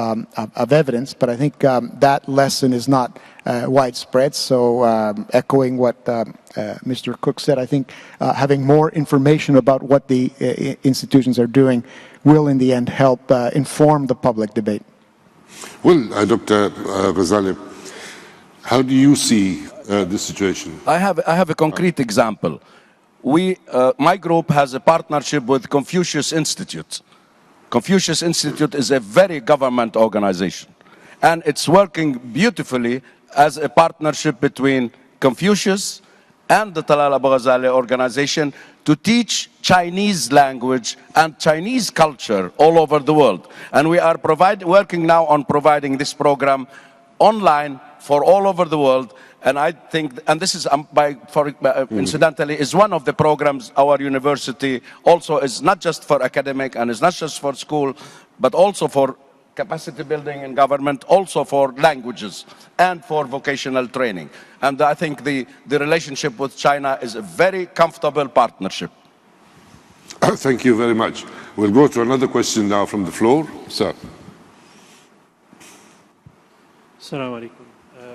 evidence, but I think that lesson is not widespread. So echoing what Mr. Cook said, I think having more information about what the institutions are doing will in the end help inform the public debate. Well, Dr. Ghazali, how do you see this situation? I have a concrete example. My group has a partnership with Confucius Institute. Confucius Institute is a very government organization, and it's working beautifully as a partnership between Confucius and the Talal Abu Ghazali organization to teach Chinese language and Chinese culture all over the world. And we are working now on providing this program online for all over the world. And I think, and this is, incidentally, is one of the programs our university also is not just for academic and is not just for school, but also for capacity building in government, also for languages and for vocational training. And I think the relationship with China is a very comfortable partnership. Thank you very much. We'll go to another question now from the floor. Sir. Assalamu alaikum.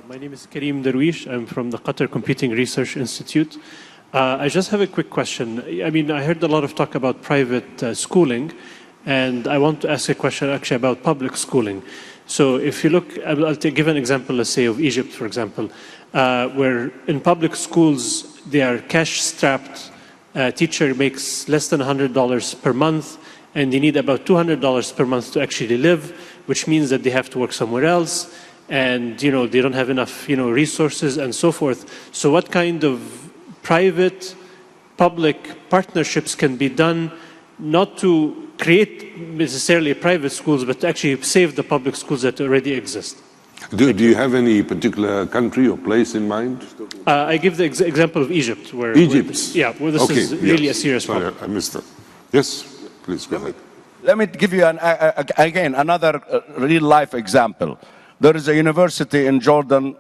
My name is Kareem Darwish. I'm from the Qatar Computing Research Institute. I just have a quick question. I mean, I heard a lot of talk about private schooling, and I want to ask a question actually about public schooling. So if you look, I'll give an example, let's say, of Egypt, for example, where in public schools, they are cash-strapped. A teacher makes less than $100 per month, and they need about $200 per month to actually live, which means that they have to work somewhere else, and they don't have enough resources and so forth. So what kind of private public partnerships can be done, not to create necessarily private schools, but to actually save the public schools that already exist? Do you have any particular country or place in mind? I give the example of Egypt, where this is really a serious problem. Sorry, I missed that. Yes, please go ahead. Let me give you again another real-life example. There is a university in Jordan,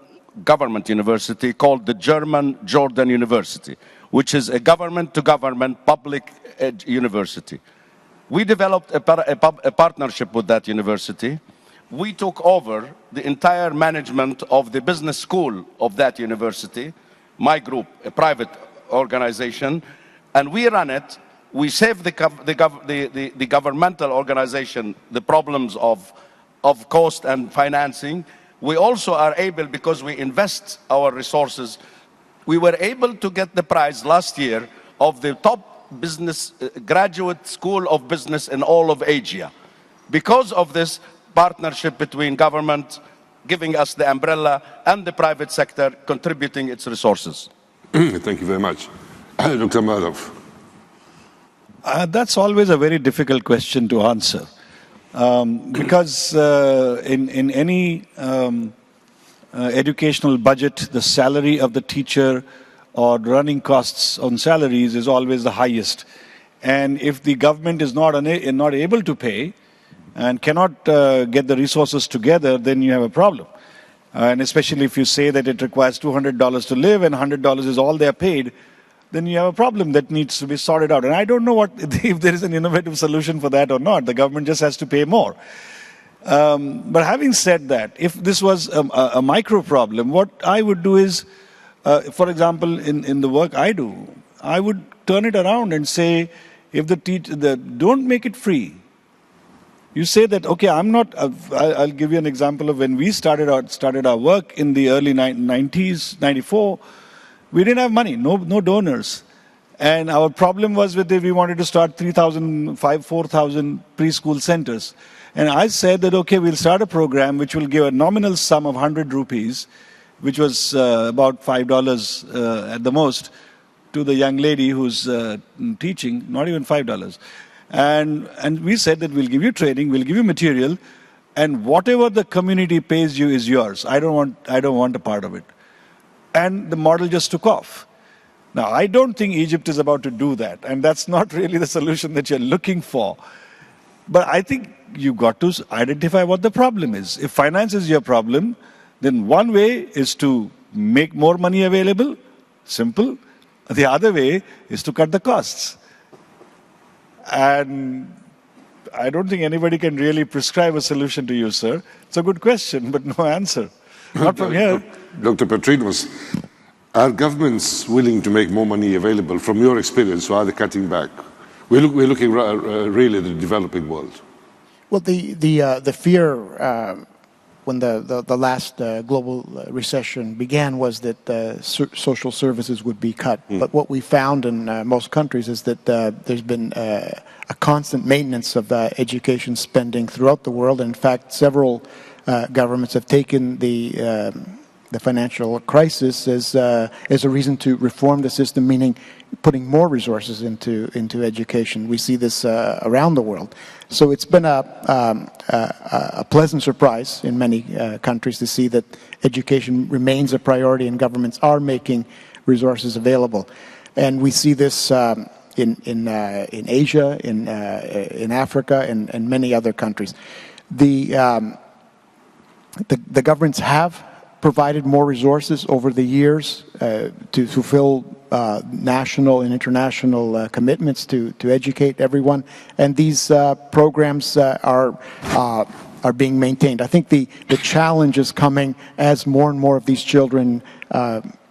government university, called the German Jordan University, which is a government-to-government public university. We developed a partnership with that university. We took over the entire management of the business school of that university, my group, a private organization, and we run it. We save the governmental organization the problems of cost and financing. We also are able, because we invest our resources, we were able to get the prize last year of the top business graduate school of business in all of Asia. Because of this partnership between government giving us the umbrella and the private sector contributing its resources. Thank you very much. Dr. Madhav. That's always a very difficult question to answer. Because in any educational budget, the salary of the teacher or running costs on salaries is always the highest. And if the government is not able to pay and cannot get the resources together, then you have a problem. And especially if you say that it requires $200 to live and $100 is all they're paid, then you have a problem that needs to be sorted out. And I don't know if there is an innovative solution for that or not. The government just has to pay more. But having said that, if this was a micro problem, what I would do is, for example, in the work I do, I would turn it around and say, if don't make it free. You say that, okay, I'll give you an example of when we started our work in the early 90s, 94, we didn't have money, no donors. And our problem was that we wanted to start 4,000 preschool centers. And I said that, okay, we'll start a program which will give a nominal sum of 100 rupees, which was about $5 at the most, to the young lady who's teaching, not even $5. And we said that we'll give you training, we'll give you material, and whatever the community pays you is yours. I don't want a part of it. And the model just took off. Now, I don't think Egypt is about to do that, and that's not really the solution that you're looking for. But I think you've got to identify what the problem is. If finance is your problem, then one way is to make more money available, simple. The other way is to cut the costs. And I don't think anybody can really prescribe a solution to you, sir. It's a good question, but no answer. Not from here. Dr. Petrinos, are governments willing to make more money available from your experience, or are they cutting back? We're looking really at the developing world. Well, the fear when the last global recession began was that social services would be cut. But what we found in most countries is that there's been a constant maintenance of education spending throughout the world. And in fact, several governments have taken the financial crisis as a reason to reform the system, meaning putting more resources into education. We see this around the world. So it's been a pleasant surprise in many countries to see that education remains a priority and governments are making resources available. And we see this in Asia, in Africa, and many other countries. The governments have provided more resources over the years to fulfill national and international commitments to educate everyone, and these programs are being maintained. I think the challenge is coming as more and more of these children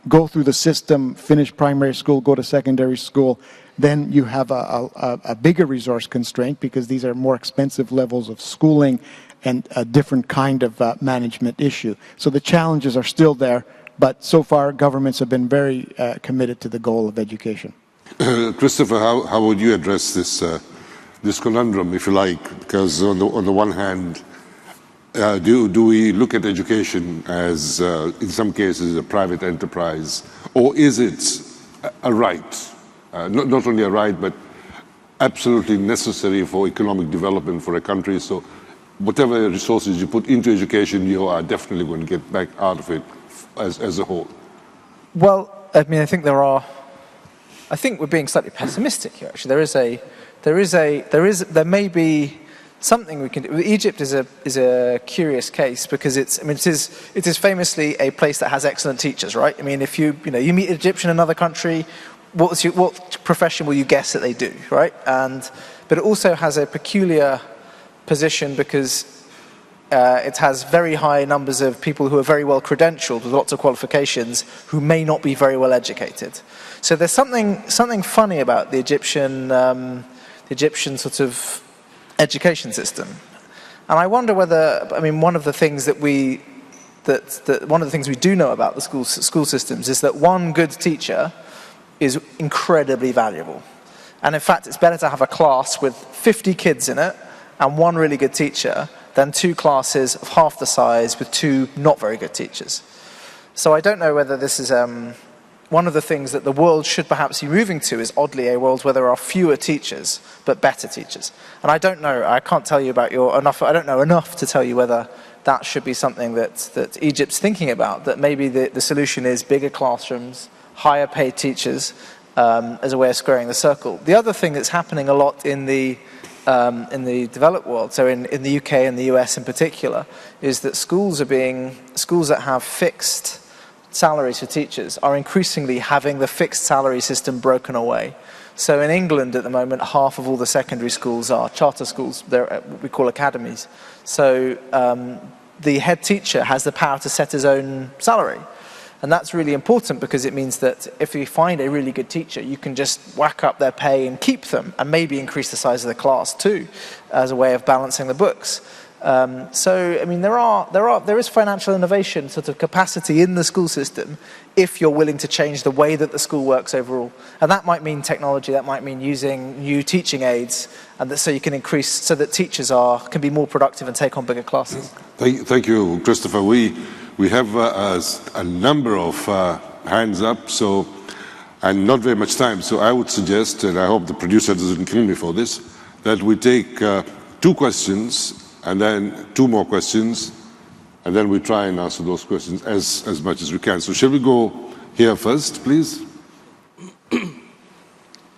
go through the system, finish primary school, go to secondary school. Then you have a bigger resource constraint because these are more expensive levels of schooling and a different kind of management issue. So the challenges are still there, but so far governments have been very committed to the goal of education. Christopher, how would you address this conundrum, if you like? Because on the one hand, do we look at education as, in some cases, a private enterprise, or is it a right? Not only a right, but absolutely necessary for economic development for a country. So whatever resources you put into education, you are definitely going to get back out of it as a whole. Well, I mean, I think we're being slightly pessimistic here. Actually, there may be something we can do. Egypt is a curious case because it is famously a place that has excellent teachers, right? I mean, if you meet an Egyptian in another country, what profession will you guess that they do, right? But it also has a peculiar position because it has very high numbers of people who are very well credentialed with lots of qualifications who may not be very well educated. So there's something funny about the Egyptian sort of education system, and I wonder whether one of the things we do know about the school systems is that one good teacher is incredibly valuable, and in fact it's better to have a class with 50 kids in it and one really good teacher than two classes of half the size with two not very good teachers. So I don't know whether this is one of the things that the world should perhaps be moving to is oddly a world where there are fewer teachers but better teachers. And I don't know, I can't tell you about I don't know enough to tell you whether that should be something that Egypt's thinking about, that maybe the solution is bigger classrooms, higher paid teachers as a way of squaring the circle. The other thing that's happening a lot in the developed world, so in the UK and the US in particular, is that schools that have fixed salaries for teachers are increasingly having the fixed salary system broken away. So in England at the moment, half of all the secondary schools are charter schools. They're what we call academies. So the head teacher has the power to set his own salary. And that's really important because it means that if you find a really good teacher, you can just whack up their pay and keep them, and maybe increase the size of the class too, as a way of balancing the books. So, I mean, there is financial innovation sort of capacity in the school system if you're willing to change the way that the school works overall. And that might mean technology, that might mean using new teaching aids, and that, so you can increase, so that teachers can be more productive and take on bigger classes. Thank you, Christopher. We have a number of hands up, and not very much time. So I would suggest, and I hope the producer doesn't kill me for this, that we take 2 questions and then 2 more questions, and then we try and answer those questions as much as we can. So shall we go here first, please?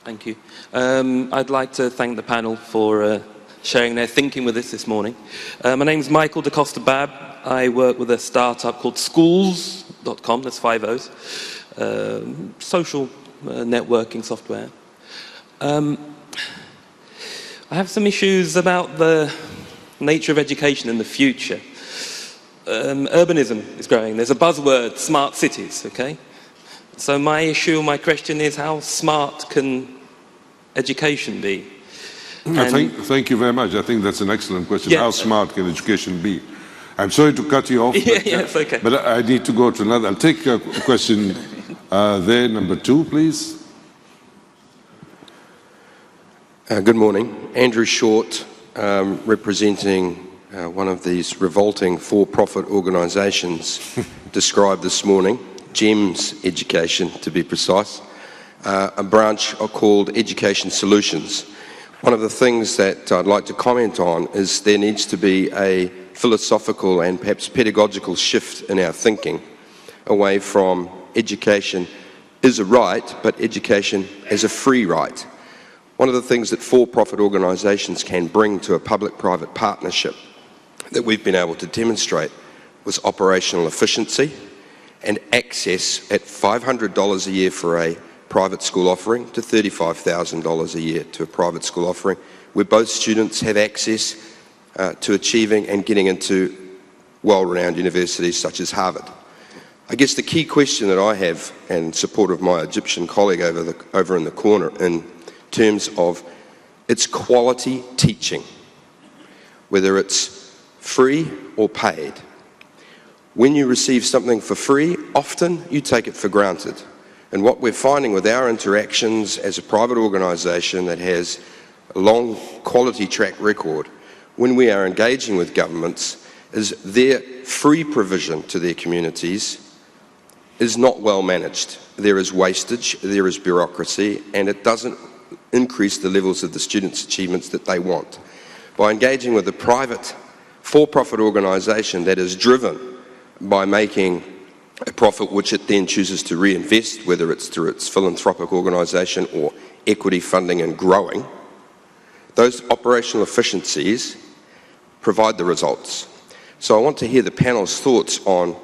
Thank you. I'd like to thank the panel for sharing their thinking with us this morning. My name is Michael DaCosta-Babb. I work with a startup called schools.com, that's 5 O's, social networking software. I have some issues about the nature of education in the future. Urbanism is growing. There's a buzzword, smart cities, okay? So my question is, how smart can education be? Thank you very much. I think that's an excellent question. Yeah. How smart can education be? I'm sorry to cut you off, it's okay. But I need to go to another. I'll take a question there, number 2, please. Good morning. Andrew Short, representing one of these revolting for-profit organisations described this morning, GEMS Education to be precise, a branch called Education Solutions. One of the things that I'd like to comment on is there needs to be a philosophical and perhaps pedagogical shift in our thinking away from education is a right, but education as a free right. One of the things that for-profit organisations can bring to a public-private partnership that we've been able to demonstrate was operational efficiency and access at $500 a year for a private school offering to $35,000 a year to a private school offering, where both students have access to achieving and getting into well-renowned universities such as Harvard. I guess the key question that I have, in support of my Egyptian colleague over in the corner, in terms of its quality teaching, whether it's free or paid. When you receive something for free, often you take it for granted. And what we're finding with our interactions as a private organisation that has a long quality track record, when we are engaging with governments, is their free provision to their communities is not well managed. There is wastage, there is bureaucracy, and it doesn't increase the levels of the students' achievements that they want. By engaging with a private for-profit organisation that is driven by making a profit which it then chooses to reinvest, whether it's through its philanthropic organisation or equity funding and growing, those operational efficiencies provide the results. So I want to hear the panel's thoughts on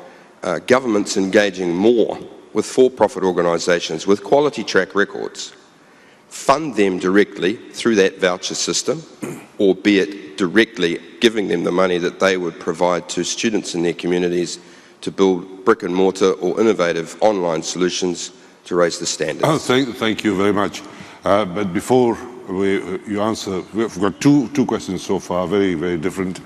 governments engaging more with for-profit organisations with quality track records, fund them directly through that voucher system, albeit directly giving them the money that they would provide to students in their communities to build brick and mortar or innovative online solutions to raise the standards. Oh, thank you very much. But before you answer, we've got two questions so far, very, very different.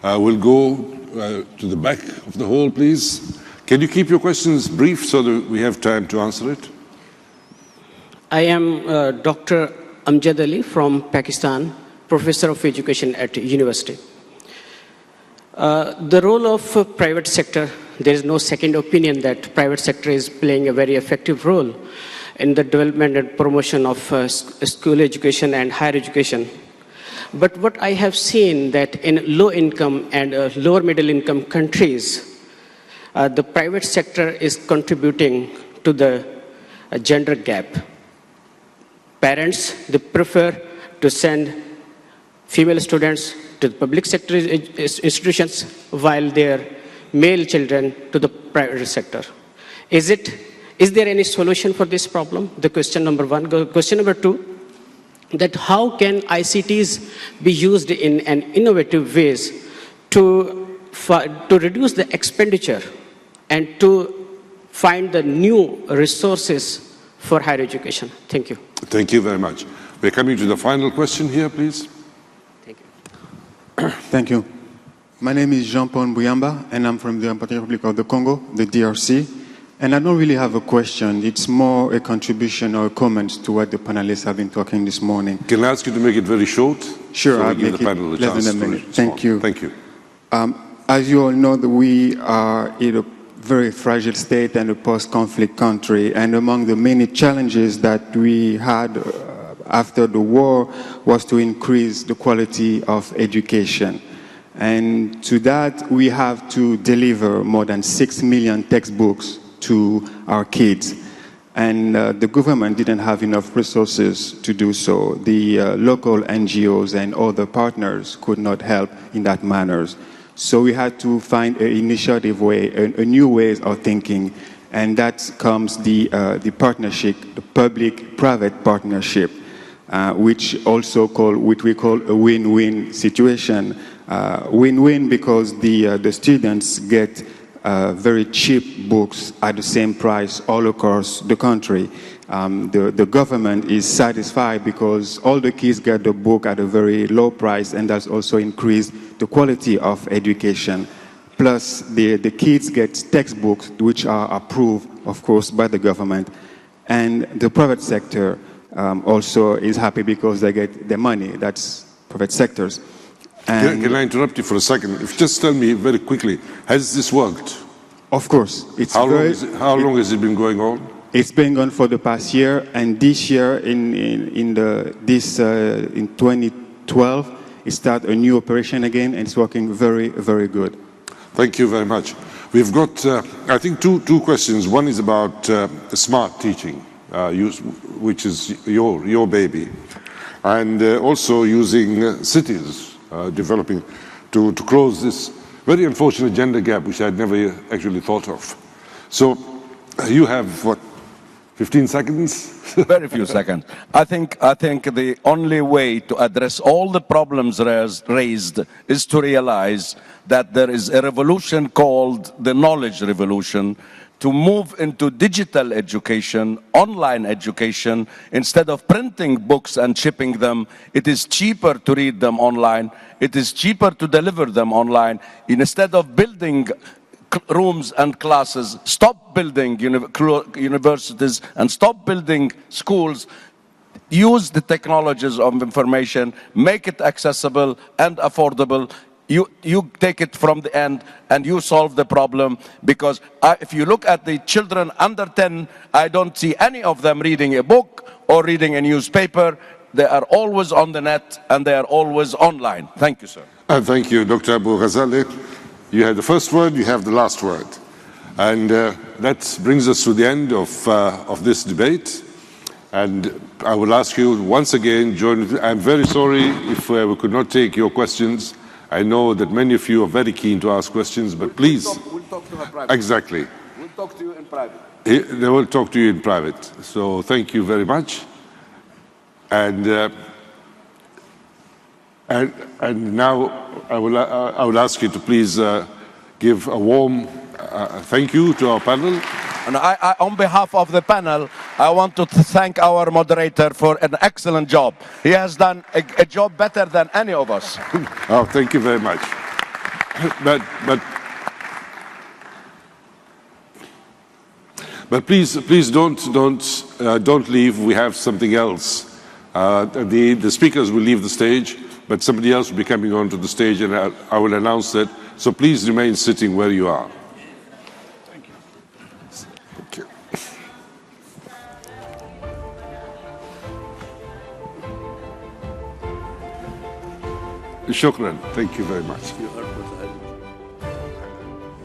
We'll go to the back of the hall, please. Can you keep your questions brief so that we have time to answer it? I am Dr. Amjad Ali from Pakistan, Professor of Education at university. The role of private sector, there is no second opinion that private sector is playing a very effective role in the development and promotion of school education and higher education. But what I have seen that in low income and lower middle income countries, the private sector is contributing to the gender gap. Parents, they prefer to send female students to the public sector institutions while their male children to the private sector. Is there any solution for this problem? The question number one. Question number two, that how can ICTs be used in an innovative ways to reduce the expenditure and to find the new resources for higher education. Thank you. Thank you very much. We're coming to the final question here, please. Thank you. Thank you. My name is Jean-Paul Mbuyamba, and I'm from the Democratic Republic of the Congo, the DRC. And I don't really have a question. It's more a contribution or a comment to what the panelists have been talking this morning. Can I ask you to make it very short? Sure, so I'll give make the panel it a less chance than a to minute. respond. Thank you. Thank you. As you all know, we are in a very fragile state and a post-conflict country. And among the many challenges that we had after the war was to increase the quality of education. And to that, we have to deliver more than 6 million textbooks to our kids. And the government didn't have enough resources to do so. The local NGOs and other partners could not help in that manner. So we had to find an initiative way, a new way of thinking. And that comes the partnership, the public-private partnership, which we call a win-win situation. Win-win because the students get very cheap books at the same price all across the country. The government is satisfied because all the kids get the book at a very low price, and that's also increased the quality of education. Plus, the kids get textbooks which are approved, of course, by the government. And the private sector also is happy because they get the money. That's private sectors. Can I interrupt you for a second? If you just tell me very quickly, has this worked? Of course. How long has it been going on? It's been going for the past year, and this year, in 2012, it started a new operation again, and it's working very, very good. Thank you very much. We've got, I think, two questions. One is about smart teaching, which is your baby, and also using cities developing to close this very unfortunate gender gap, which I'd never actually thought of. So you have, what, 15 seconds? Very few seconds. I think the only way to address all the problems raised is to realize that there is a revolution called the knowledge revolution, to move into digital education, online education. Instead of printing books and shipping them, it is cheaper to read them online. It is cheaper to deliver them online. Instead of building rooms and classes, stop building universities and stop building schools. Use the technologies of information, make it accessible and affordable. You take it from the end and you solve the problem, because if you look at the children under 10, I don't see any of them reading a book or reading a newspaper. They are always on the net and they are always online. Thank you, sir. Thank you, Dr. Abu Ghazali. You have the first word, you have the last word. And that brings us to the end of this debate. And I will ask you once again, join. I'm very sorry if we could not take your questions. I know that many of you are very keen to ask questions, but please. We'll talk to her privately. Exactly. We'll talk to you in private. They will talk to you in private. So thank you very much. And now I will ask you to please give a warm thank you to our panel. And on behalf of the panel, I want to thank our moderator for an excellent job. He has done a job better than any of us. Oh, thank you very much. But please don't leave. We have something else. The speakers will leave the stage, but somebody else will be coming onto the stage, and I will announce that. So please remain sitting where you are. Shukran. Thank you very much.